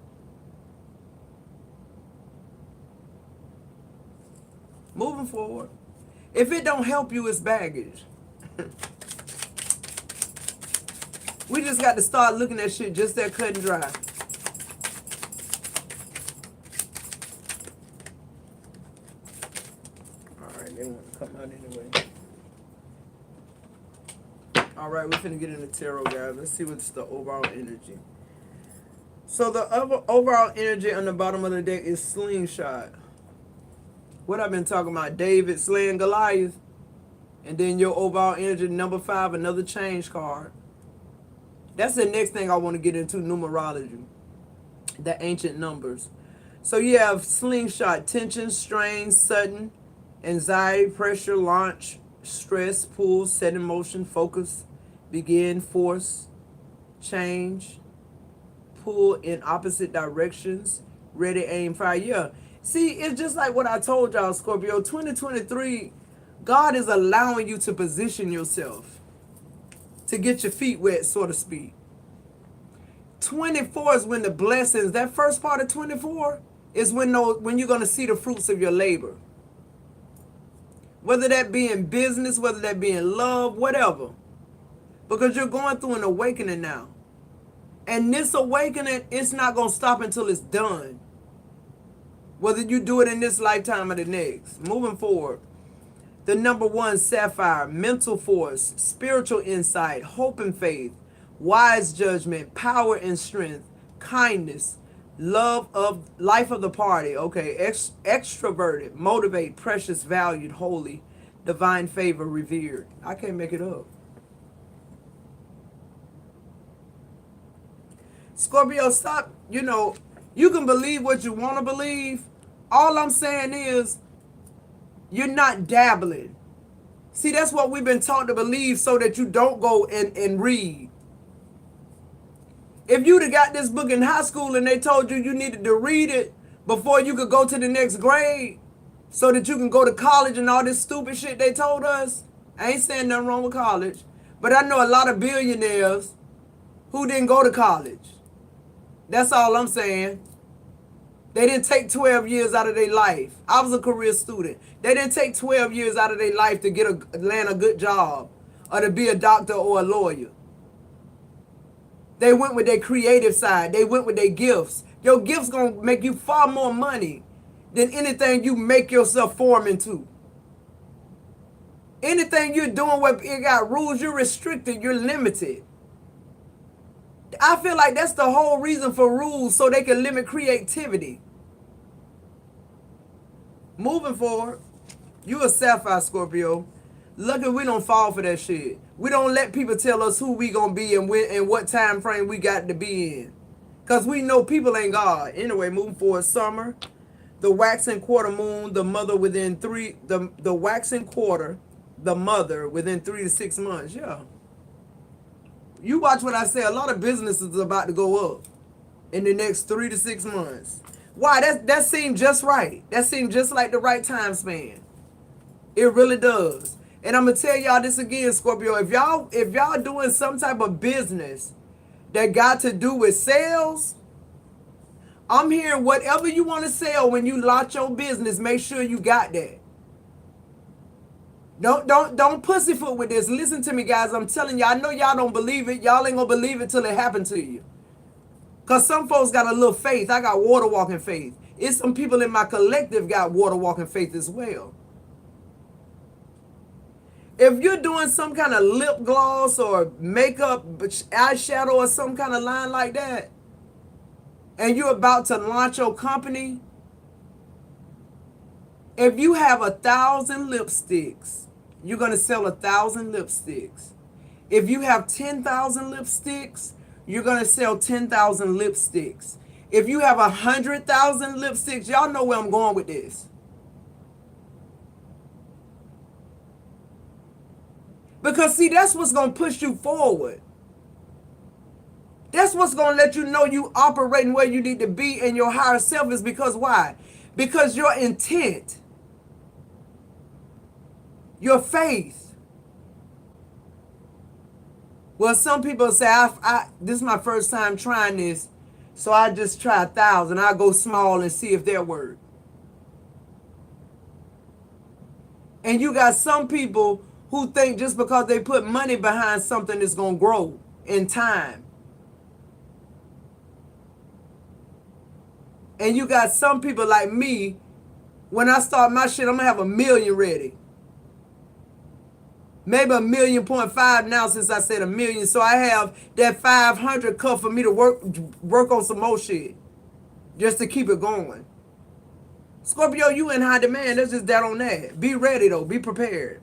Moving forward. If it don't help you, it's baggage. We just got to start looking at shit just that cut and dry. Alright, they want to come out anyway. Alright, we're finna get into tarot, guys. Let's see what's the overall energy. So the overall energy on the bottom of the deck is slingshot. What I've been talking about, David slaying Goliath. And then your overall energy, number 5, another change card. That's the next thing I want to get into, numerology. The ancient numbers. So you have slingshot, tension, strain, sudden, anxiety, pressure, launch, stress, pull, set in motion, focus, begin, force, change, pull in opposite directions, ready, aim, fire. Yeah. See, it's just like what I told y'all, Scorpio. 2023, God is allowing you to position yourself, to get your feet wet, so to speak. 24 is when the blessings, that first part of 24 is when you're going to see the fruits of your labor. Whether that be in business, whether that be in love, whatever. Because you're going through an awakening now. And this awakening, it's not going to stop until it's done. Whether you do it in this lifetime or the next. Moving forward. The number 1, sapphire, mental force, spiritual insight, hope and faith, wise judgment, power and strength, kindness, love of life of the party. Okay, extroverted, motivate, precious, valued, holy, divine favor, revered. I can't make it up. Scorpio, stop. You can believe what you want to believe. All I'm saying is, you're not dabbling. See, that's what we've been taught to believe so that you don't go and read. If you'd have got this book in high school and they told you needed to read it before you could go to the next grade so that you can go to college and all this stupid shit they told us, I ain't saying nothing wrong with college, but I know a lot of billionaires who didn't go to college. That's all I'm saying. They didn't take 12 years out of their life. I was a career student. They didn't take 12 years out of their life to land a good job or to be a doctor or a lawyer. They went with their creative side. They went with their gifts. Your gifts going to make you far more money than anything you make yourself form into. Anything you're doing where it got rules, you're restricted, you're limited. I feel like that's the whole reason for rules, so they can limit creativity. Moving forward, you a sapphire, Scorpio. Lucky we don't fall for that shit. We don't let people tell us who we gonna be and when and what time frame we got to be in. Cause we know people ain't God. Anyway, moving forward, summer, the waxing quarter moon, the mother within the waxing quarter, the mother within 3 to 6 months. Yeah. You watch what I say. A lot of businesses are about to go up in the next 3 to 6 months. Why? That seemed just right. That seemed just like the right time span. It really does. And I'm gonna tell y'all this again, Scorpio. If y'all doing some type of business that got to do with sales, I'm hearing whatever you want to sell when you launch your business. Make sure you got that. Don't pussyfoot with this. Listen to me, guys. I'm telling you, I know y'all don't believe it. Y'all ain't gonna believe it till it happened to you. Cause some folks got a little faith. I got water walking faith. It's some people in my collective got water walking faith as well. If you're doing some kind of lip gloss or makeup, eyeshadow or some kind of line like that, and you're about to launch your company, if you have 1,000 lipsticks, you're going to sell 1,000 lipsticks. If you have 10,000 lipsticks, you're going to sell 10,000 lipsticks. If you have 100,000 lipsticks, y'all know where I'm going with this. Because see, that's what's going to push you forward. That's what's going to let you know you operating where you need to be in your higher self is because why? Because your intent, your faith. Well, some people say, this is my first time trying this, so I just try 1,000. I'll go small and see if they'll work. And you got some people who think just because they put money behind something, it's going to grow in time. And you got some people like me, when I start my shit, I'm going to have 1 million ready. Maybe 1.5 million now since I said 1 million. So I have that 500 cut for me to work on some more shit. Just to keep it going. Scorpio, you in high demand. That's just that on that. Be ready though. Be prepared.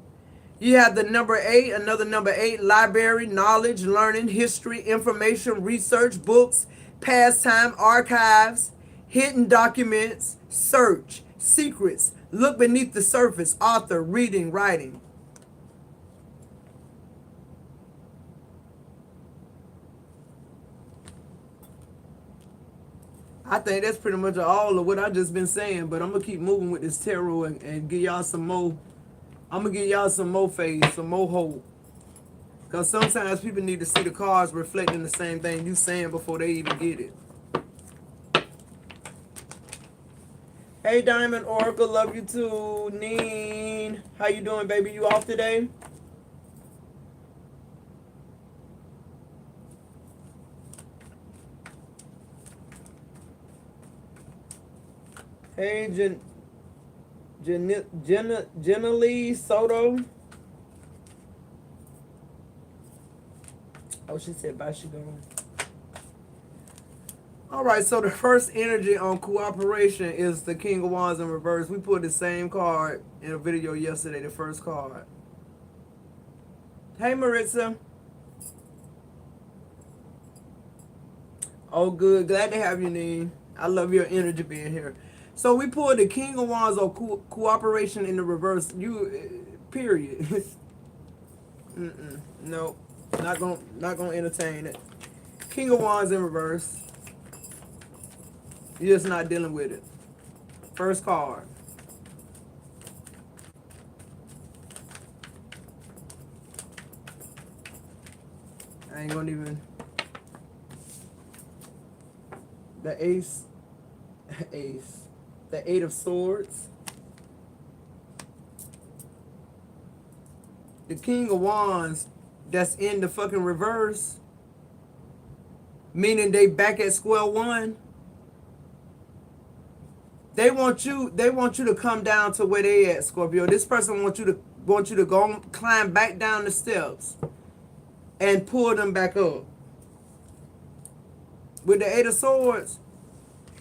You have the number 8, another number 8, library, knowledge, learning, history, information, research, books, pastime, archives, hidden documents, search, secrets, look beneath the surface, author, reading, writing. I think that's pretty much all of what I just been saying, but I'm going to keep moving with this tarot and give y'all some more. I'm going to give y'all some more faith, some more hope. Because sometimes people need to see the cards reflecting the same thing you saying before they even get it. Hey, Diamond Oracle, love you too. Neen, how you doing, baby? You off today? Hey, Jenny Soto. Oh, she said bye, she going. All right, so the first energy on cooperation is the King of Wands in reverse. We pulled the same card in a video yesterday, the first card. Hey, Maritza. Oh, good. Glad to have you, Neen. I love your energy being here. So we pulled the King of Wands on cooperation in the reverse. Period. No, not gonna entertain it. King of Wands in reverse. You're just not dealing with it. First card. I ain't gonna even. The ace. The 8 of Swords. The King of Wands that's in the fucking reverse. Meaning they back at square one. They want you to come down to where they at, Scorpio. This person wants you to go climb back down the steps and pull them back up. With the 8 of Swords.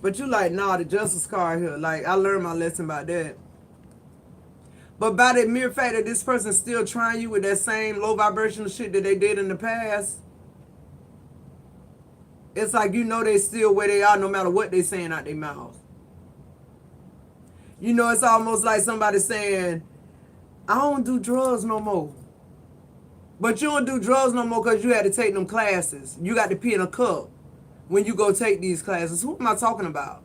But you like, nah, the Justice card here. Like, I learned my lesson about that. But by the mere fact that this person's still trying you with that same low vibrational shit that they did in the past, it's like you know they still where they are no matter what they saying out their mouth. You know, it's almost like somebody saying, I don't do drugs no more. But you don't do drugs no more because you had to take them classes. You got to pee in a cup when you go take these classes. Who am I talking about?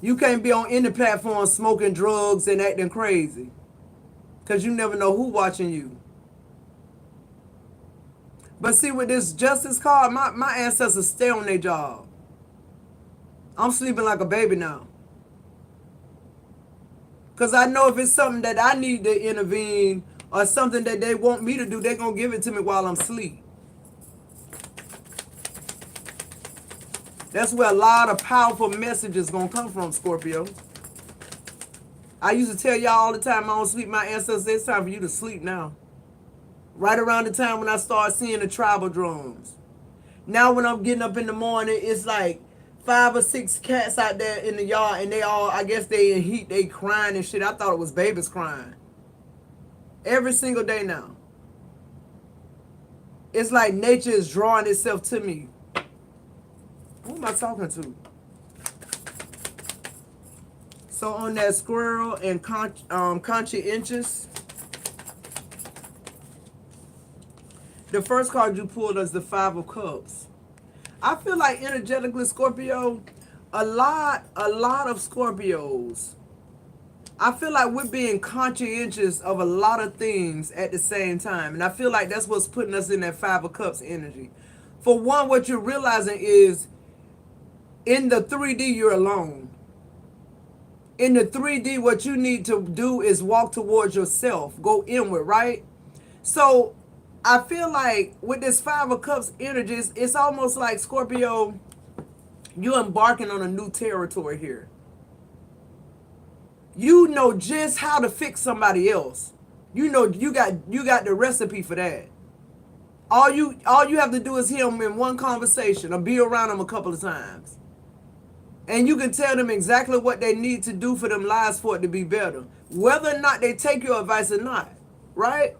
You can't be on any platform smoking drugs and acting crazy. Because you never know who watching you. But see, with this Justice card, my ancestors stay on their job. I'm sleeping like a baby now. Because I know if it's something that I need to intervene or something that they want me to do, they're going to give it to me while I'm asleep. That's where a lot of powerful messages going to come from, Scorpio. I used to tell y'all all the time, I don't sleep. My ancestors, it's time for you to sleep now. Right around the time when I start seeing the tribal drums. Now when I'm getting up in the morning, it's like 5 or 6 cats out there in the yard, and they all, I guess they in heat, they crying and shit. I thought it was babies crying. Every single day now. It's like nature is drawing itself to me. Who am I talking to? So on that squirrel and conscientious, the first card you pulled is the 5 of Cups. I feel like energetically, Scorpio, a lot of Scorpios, I feel like we're being conscientious of a lot of things at the same time. And I feel like that's what's putting us in that 5 of Cups energy. For one, what you're realizing is in the 3D, you're alone. In the 3D, what you need to do is walk towards yourself, go inward, right? So I feel like with this 5 of Cups energies, it's almost like, Scorpio, you're embarking on a new territory here. You know just how to fix somebody else. You know you got the recipe for that. All you have to do is hear them in one conversation or be around them a couple of times. And you can tell them exactly what they need to do for them lives for it to be better. Whether or not they take your advice or not, right?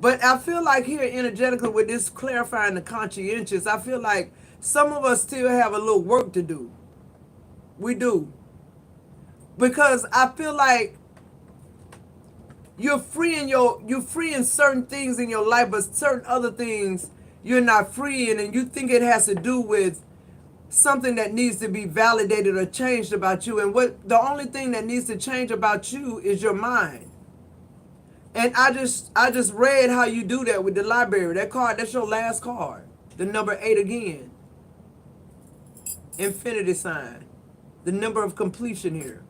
But I feel like here energetically with this clarifying the conscientious, I feel like some of us still have a little work to do. We do. Because I feel like you're freeing certain things in your life, but certain other things you're not freeing, and you think it has to do with something that needs to be validated or changed about you. And what the only thing that needs to change about you is your mind. And I just read how you do that with the library. That card, that's your last card. The number 8 again. Infinity sign. The number of completion here.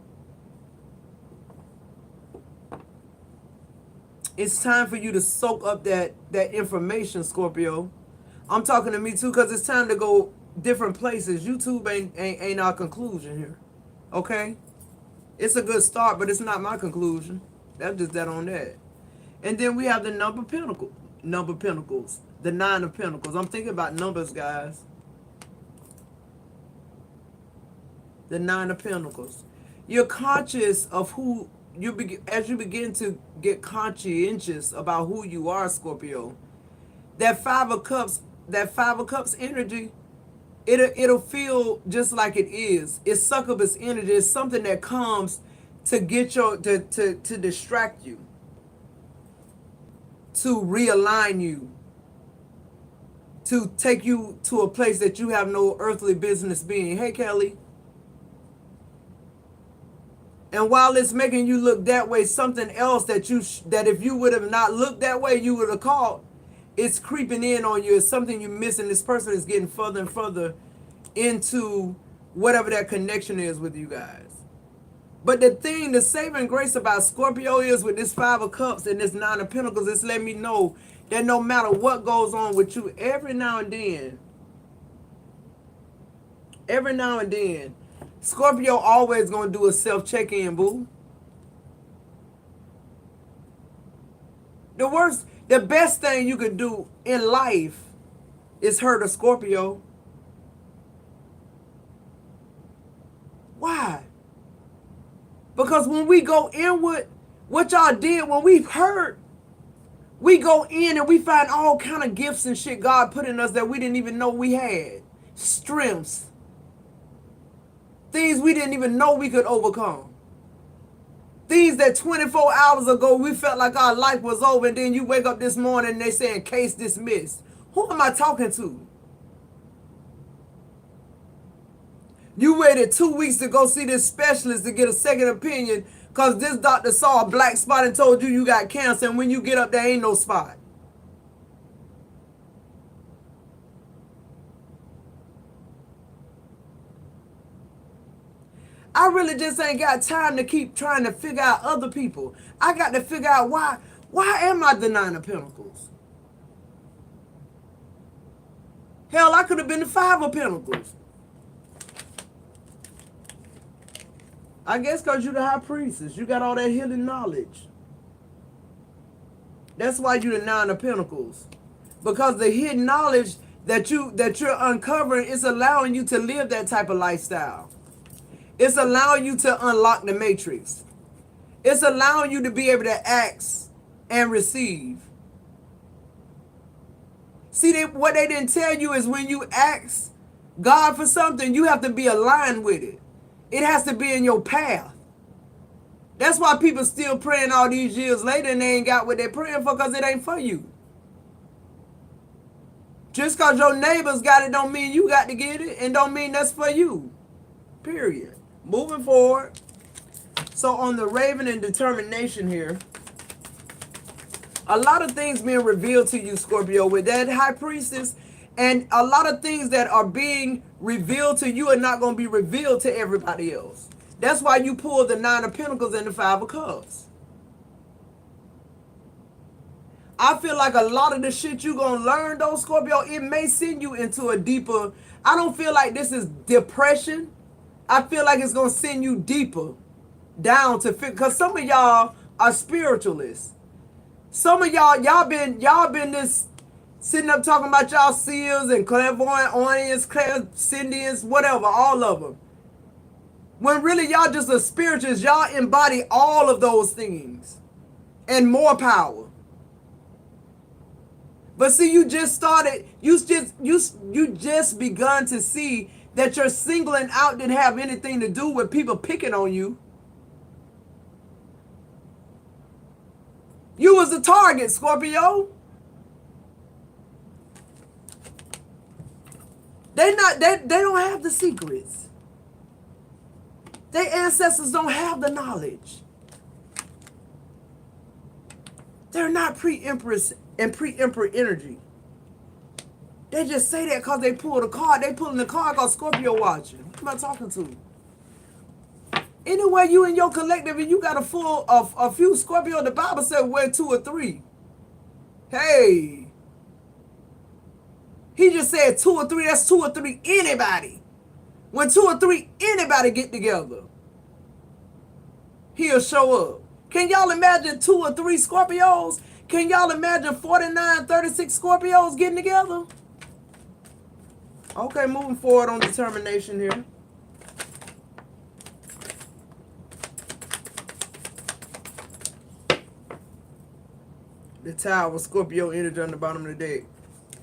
It's time for you to soak up that information, Scorpio. I'm talking to me too, because it's time to go different places. YouTube ain't our conclusion here. Okay? It's a good start, but it's not my conclusion. That's just that on that. And then we have the number of pentacles. The 9 of Pentacles. I'm thinking about numbers, guys. The 9 of Pentacles. You're conscious of who as you begin to get conscientious about who you are, Scorpio. That 5 of Cups energy, it'll feel just like it is. It's succubus energy. It's something that comes to get to distract you, to realign you, to take you to a place that you have no earthly business being. Hey, Kelly. And while it's making you look that way, something else that if you would have not looked that way, you would have caught, it's creeping in on you. It's something you're missing. This person is getting further and further into whatever that connection is with you guys. But the saving grace about Scorpio is with this 5 of Cups and this 9 of Pentacles, it's letting me know that no matter what goes on with you, every now and then, Scorpio always going to do a self-check-in, boo. The best thing you could do in life is hurt a Scorpio. Why? Because when we go inward, what y'all did when we hurt, we go in and we find all kind of gifts and shit God put in us that we didn't even know we had. Strengths. Things we didn't even know we could overcome. Things that 24 hours ago we felt like our life was over, and then you wake up this morning and they saying case dismissed. Who am I talking to? You waited 2 weeks to go see this specialist to get a second opinion because this doctor saw a black spot and told you got cancer, and when you get up there ain't no spot. I really just ain't got time to keep trying to figure out other people. I got to figure out why am I the 9 of Pentacles? Hell, I could have been the 5 of Pentacles. I guess because you're the high priestess. You got all that hidden knowledge. That's why you're the 9 of Pentacles. Because the hidden knowledge that you're uncovering, it's allowing you to live that type of lifestyle. It's allowing you to unlock the matrix. It's allowing you to be able to ask and receive. See, what they didn't tell you is when you ask God for something, you have to be aligned with it. It has to be in your path. That's why people still praying all these years later and they ain't got what they're praying for, because it ain't for you. Just because your neighbors got it don't mean you got to get it, and don't mean that's for you. Period. Moving forward. So on the Raven and determination here, a lot of things being revealed to you, Scorpio, with that high priestess, and a lot of things that are being revealed to you are not going to be revealed to everybody else. That's why you pull the 9 of Pentacles and the 5 of Cups. I feel like a lot of the shit you going to learn, though, Scorpio, it may send you into a deeper... I don't feel like this is depression. I feel like it's going to send you deeper down to... Because some of y'all are spiritualists. Some of y'all been this... Sitting up talking about y'all seers and clairvoyant, audience, clairsentience, whatever, all of them. When really y'all just a spiritualist, y'all embody all of those things. And more power. But see, you just started, you just begun to see that your singling out didn't have anything to do with people picking on you. You was the target, Scorpio. They don't have the secrets. Their ancestors don't have the knowledge. They're not pre-empress and pre-emperor energy. They just say that because they pulled a card. They pulling the card called Scorpio watching. Who am I talking to? Anyway, you in your collective and you got a few Scorpio, the Bible said wear 2 or 3. Hey. He just said 2 or 3. That's 2 or 3 anybody. When 2 or 3 anybody get together, he'll show up. Can y'all imagine 2 or 3 Scorpios? Can y'all imagine 49, 36 Scorpios getting together? Okay, moving forward on determination here. The Tower, Scorpio energy on the bottom of the deck.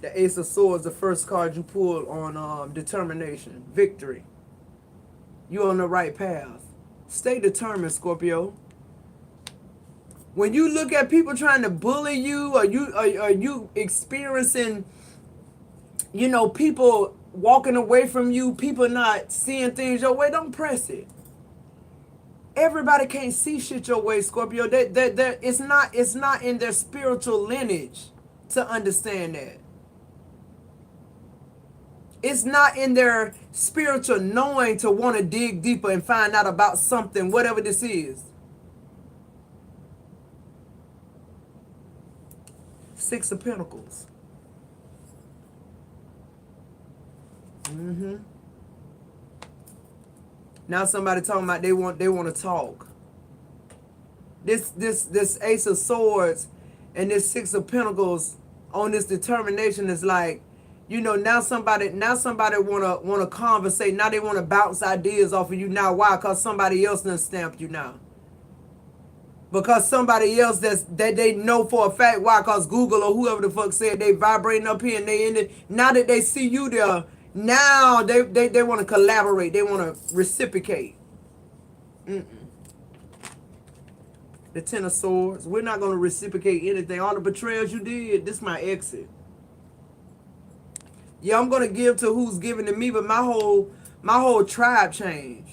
The Ace of Swords, the first card you pulled on determination, victory. You're on the right path. Stay determined, Scorpio. When you look at people trying to bully you, or you experiencing, you know, people walking away from you, people not seeing things your way, don't press it. Everybody can't see shit your way, Scorpio. It's not in their spiritual lineage to understand that. It's not in their spiritual knowing to want to dig deeper and find out about something, whatever this is. 6 of Pentacles. Now somebody talking about they want to talk. This Ace of Swords and this 6 of Pentacles on this determination is like, you know, now somebody wanna conversate. Now they want to bounce ideas off of you. Now why? Because somebody else done stamped you now. Because somebody else that they know for a fact. Why? Because Google or whoever the fuck said they vibrating up here and they in it. Now that they see you there, now they want to collaborate. They want to reciprocate. The 10 of Swords. We're not going to reciprocate anything. All the betrayals you did, this is my exit. Yeah, I'm going to give to who's giving to me, but my whole tribe changed.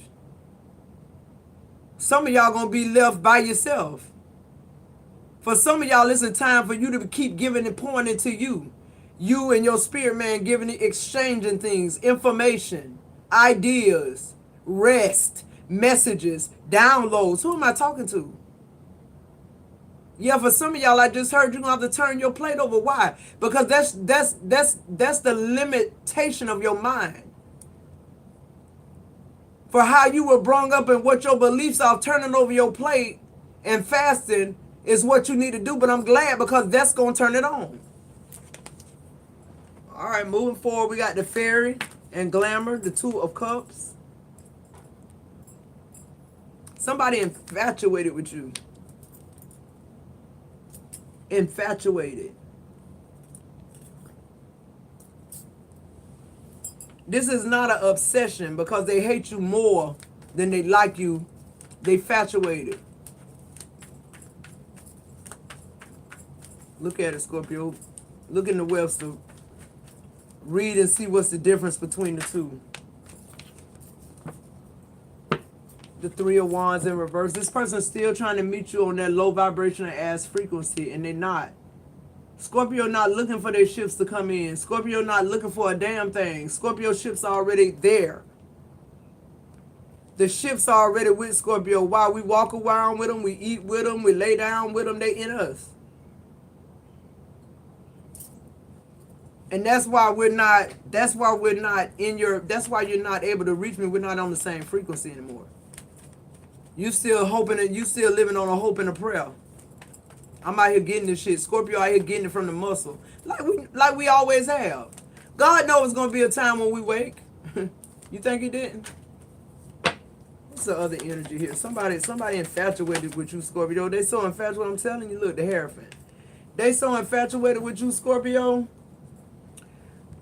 Some of y'all going to be left by yourself. For some of y'all, it's a time for you to keep giving and pouring into you. You and your spirit man giving it, exchanging things, information, ideas, rest, messages, downloads. Who am I talking to? Yeah, for some of y'all, I just heard you're going to have to turn your plate over. Why? Because that's the limitation of your mind. For how you were brought up and what your beliefs are, turning over your plate and fasting is what you need to do. But I'm glad because that's going to turn it on. All right, moving forward, we got the Fairy and Glamour, the Two of Cups. Somebody infatuated with you. Infatuated. This is not an obsession because they hate you more than they like you. They infatuated. Look at it, Scorpio. Look in the Webster. Read and see what's the difference between the two. The Three of Wands in reverse. This person's still trying to meet you on that low vibrational ass frequency, and they're not. Scorpio not looking for their ships to come in. Scorpio not looking for a damn thing. Scorpio ships are already there. The ships are already with Scorpio. While we walk around with them, we eat with them, we lay down with them, they in us. And that's why we're not in your, that's why you're not able to reach me. We're not on the same frequency anymore. You still hoping that you still living on a hope and a prayer. I'm out here getting this shit. Scorpio out here getting it from the muscle. Like we always have. God knows it's gonna be a time when we wake. You think he didn't? What's the other energy here? Somebody infatuated with you, Scorpio. They so infatuated, I'm telling you, look, the Hierophant. They so infatuated with you, Scorpio.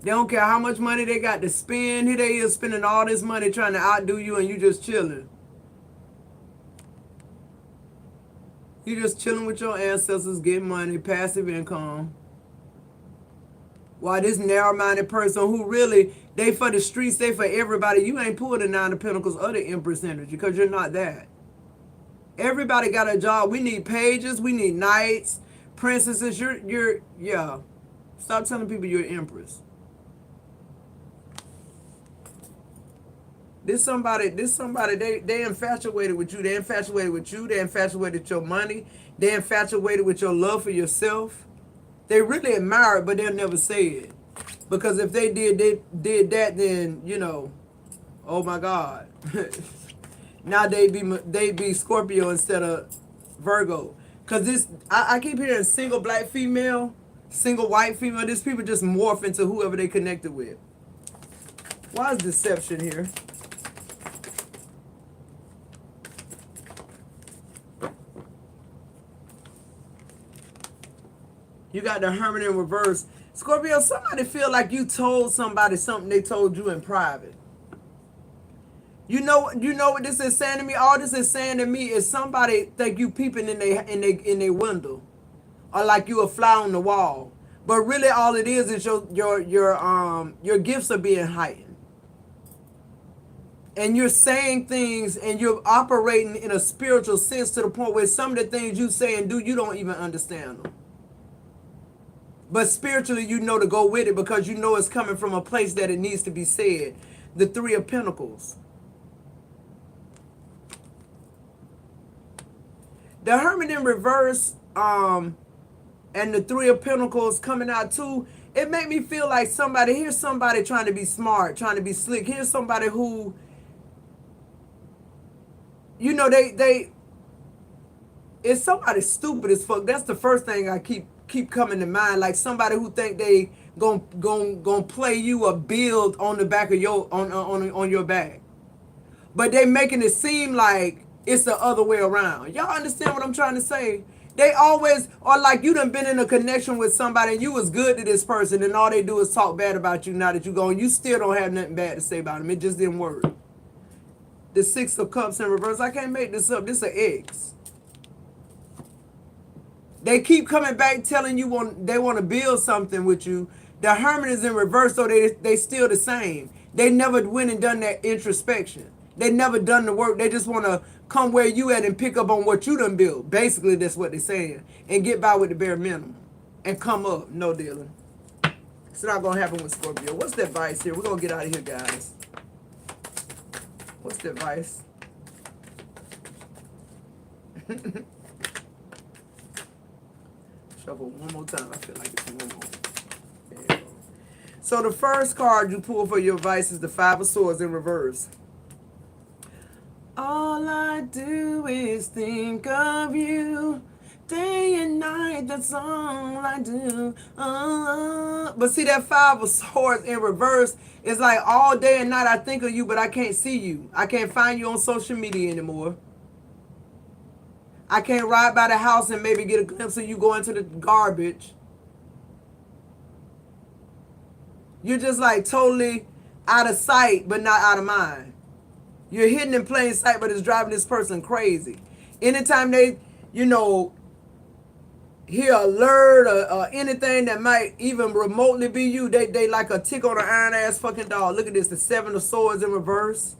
They don't care how much money they got to spend. Here they is spending all this money trying to outdo you and you just chilling. You just chilling with your ancestors, getting money, passive income. While this narrow-minded person who really, they for the streets, they for everybody, you ain't pulled the Nine of Pentacles or the Empress energy because you're not that. Everybody got a job. We need pages. We need knights, princesses. Yeah. Stop telling people you're an Empress. This somebody, they infatuated with you. They infatuated with you. They infatuated with your money. They infatuated with your love for yourself. They really admire it, but they'll never say it. Because if they did that, then, you know, oh my God. Now they be Scorpio instead of Virgo. Because this, I keep hearing single black female, single white female. These people just morph into whoever they connected with. Why is deception here? You got the Hermit in reverse. Scorpio, somebody feel like you told somebody something they told you in private. You know what this is saying to me? All this is saying to me is somebody think you peeping in their window. Or like you a fly on the wall. But really all it is your gifts are being heightened. And you're saying things and you're operating in a spiritual sense to the point where some of the things you say and do, you don't even understand them. But spiritually, you know to go with it because you know it's coming from a place that it needs to be said. The Three of Pentacles. The Hermit in reverse and the Three of Pentacles coming out too, it made me feel like here's somebody trying to be smart, trying to be slick. Here's somebody who, you know, it's somebody stupid as fuck. That's the first thing I keep coming to mind, like somebody who think they gon' play you a build on the back of your on your back, but they making it seem like it's the other way around. Y'all understand what I'm trying to say? They always are like you done been in a connection with somebody and you was good to this person and all they do is talk bad about you. Now that you go and you still don't have nothing bad to say about them. It just didn't work. The Six of Cups in reverse. I can't make this up. This is an X. They keep coming back telling you they want to build something with you. The Hermit is in reverse, so they still the same. They never went and done that introspection. They never done the work. They just want to come where you at and pick up on what you done built. Basically, that's what they're saying. And get by with the bare minimum. And come up. No dealing. It's not going to happen with Scorpio. What's the advice here? We're going to get out of here, guys. What's the advice? Shuffle one more time. I feel like it's one more. There you go. So the first card you pull for your advice is the Five of Swords in reverse. All I do is think of you. Day and night, that's all I do. But see, that five of swords in reverse is like all day and night I think of you, but I can't see you. I can't find you on social media anymore. I can't ride by the house and maybe get a glimpse of you going to the garbage. You're just like totally out of sight, but not out of mind. You're hidden in plain sight, but it's driving this person crazy. Anytime they, hear a alert or anything that might even remotely be you, they like a tick on an iron ass fucking dog. Look at this, the seven of swords in reverse.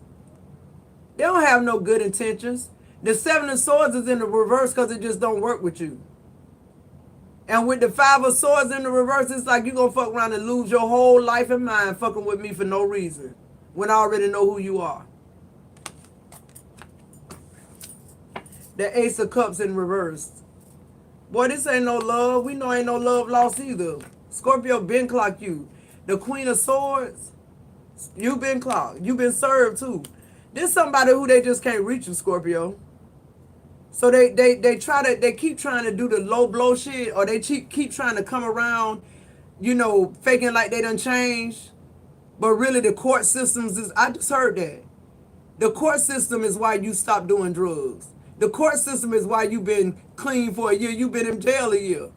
They don't have no good intentions. The seven of swords is in the reverse because it just don't work with you. And with the five of swords in the reverse, it's like you gonna fuck around and lose your whole life and mind fucking with me for no reason when I already know who you are. The ace of cups in reverse. Boy, this ain't no love. We know ain't no love lost either. Scorpio been clocked you. The queen of swords, you been clocked. You been served too. This somebody who they just can't reach you, Scorpio. So they keep trying to do the low blow shit, or they keep trying to come around, faking like they done changed. But really the court systems is, I just heard that. The court system is why you stopped doing drugs. The court system is why you've been clean for a year. You've been in jail a year.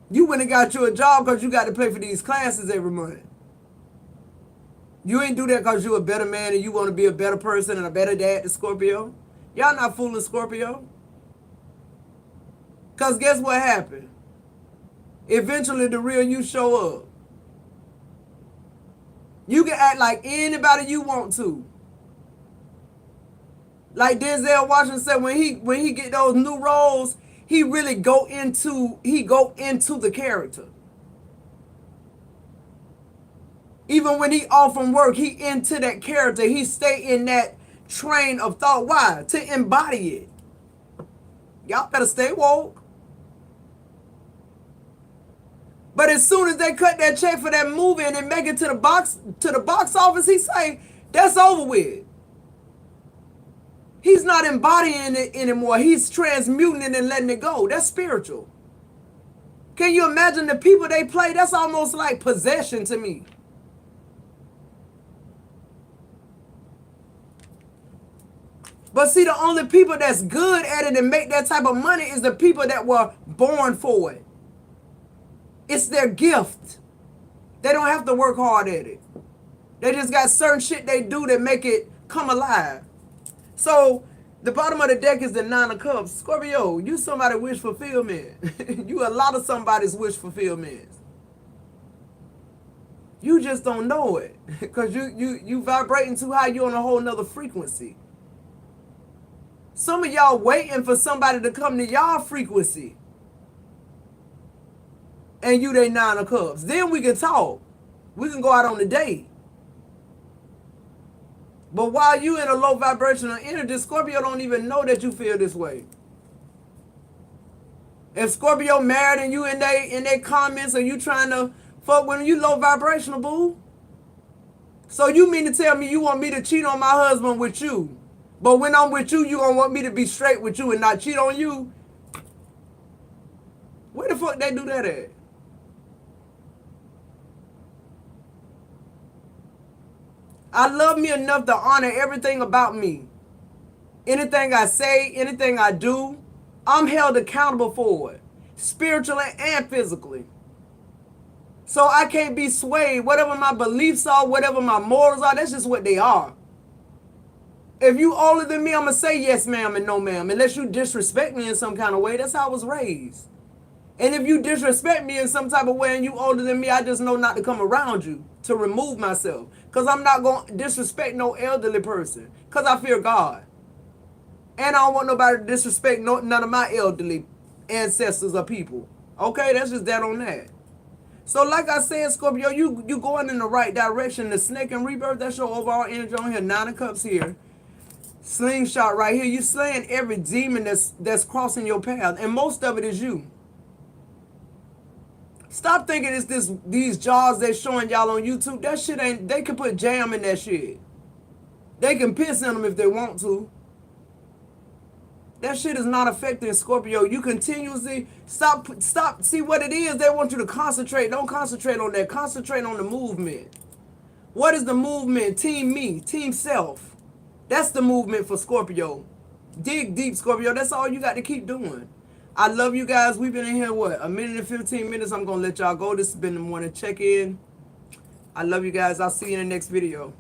You went and got you a job because you got to pay for these classes every month. You ain't do that because you're a better man and you want to be a better person and a better dad to Scorpio. Y'all not fooling Scorpio. Because guess what happened? Eventually the real you show up. You can act like anybody you want to. Like Denzel Washington said, when he get those new roles, he really go into the character. Even when he off from work, he into that character. He stay in that train of thought. Why? To embody it. Y'all better stay woke. But as soon as they cut that check for that movie and they make it to the box office, he say, that's over with. He's not embodying it anymore. He's transmuting it and letting it go. That's spiritual. Can you imagine the people they play? That's almost like possession to me. But see, the only people that's good at it and make that type of money is the people that were born for it. It's their gift. They don't have to work hard at it. They just got certain shit they do that make it come alive. So the bottom of the deck is the Nine of Cups. Scorpio, you somebody's wish fulfillment. You a lot of somebody's wish fulfillment. You just don't know it. Because you vibrating too high. You on a whole nother frequency. Some of y'all waiting for somebody to come to y'all frequency. And you they Nine of Cups. Then we can talk. We can go out on a date. But while you in a low vibrational energy, Scorpio don't even know that you feel this way. If Scorpio married and you in they comments or you trying to fuck with them, you low vibrational, boo. So you mean to tell me you want me to cheat on my husband with you? But when I'm with you, you gonna want me to be straight with you and not cheat on you? Where the fuck they do that at? I love me enough to honor everything about me. Anything I say, anything I do, I'm held accountable for it. Spiritually and physically. So I can't be swayed. Whatever my beliefs are, whatever my morals are, that's just what they are. If you older than me, I'm going to say yes, ma'am, and no, ma'am. Unless you disrespect me in some kind of way. That's how I was raised. And if you disrespect me in some type of way and you older than me, I just know not to come around you, to remove myself. Because I'm not going to disrespect no elderly person. Because I fear God. And I don't want nobody to disrespect none of my elderly ancestors or people. Okay, that's just that on that. So like I said, Scorpio, you going in the right direction. The snake and rebirth, that's your overall energy on here. Nine of Cups here. Slingshot right here. You slaying every demon that's crossing your path. And most of it is you. Stop thinking it's these jars they showing y'all on YouTube. That shit ain't, they can put jam in that shit. They can piss in them if they want to. That shit is not affecting Scorpio. You continuously stop. See what it is. They want you to concentrate. Don't concentrate on that. Concentrate on the movement. What is the movement? Team me, team self. That's the movement for Scorpio. Dig deep, Scorpio. That's all you got to keep doing. I love you guys. We've been in here, what, a minute and 15 minutes. I'm going to let y'all go. This has been the morning check-in. I love you guys. I'll see you in the next video.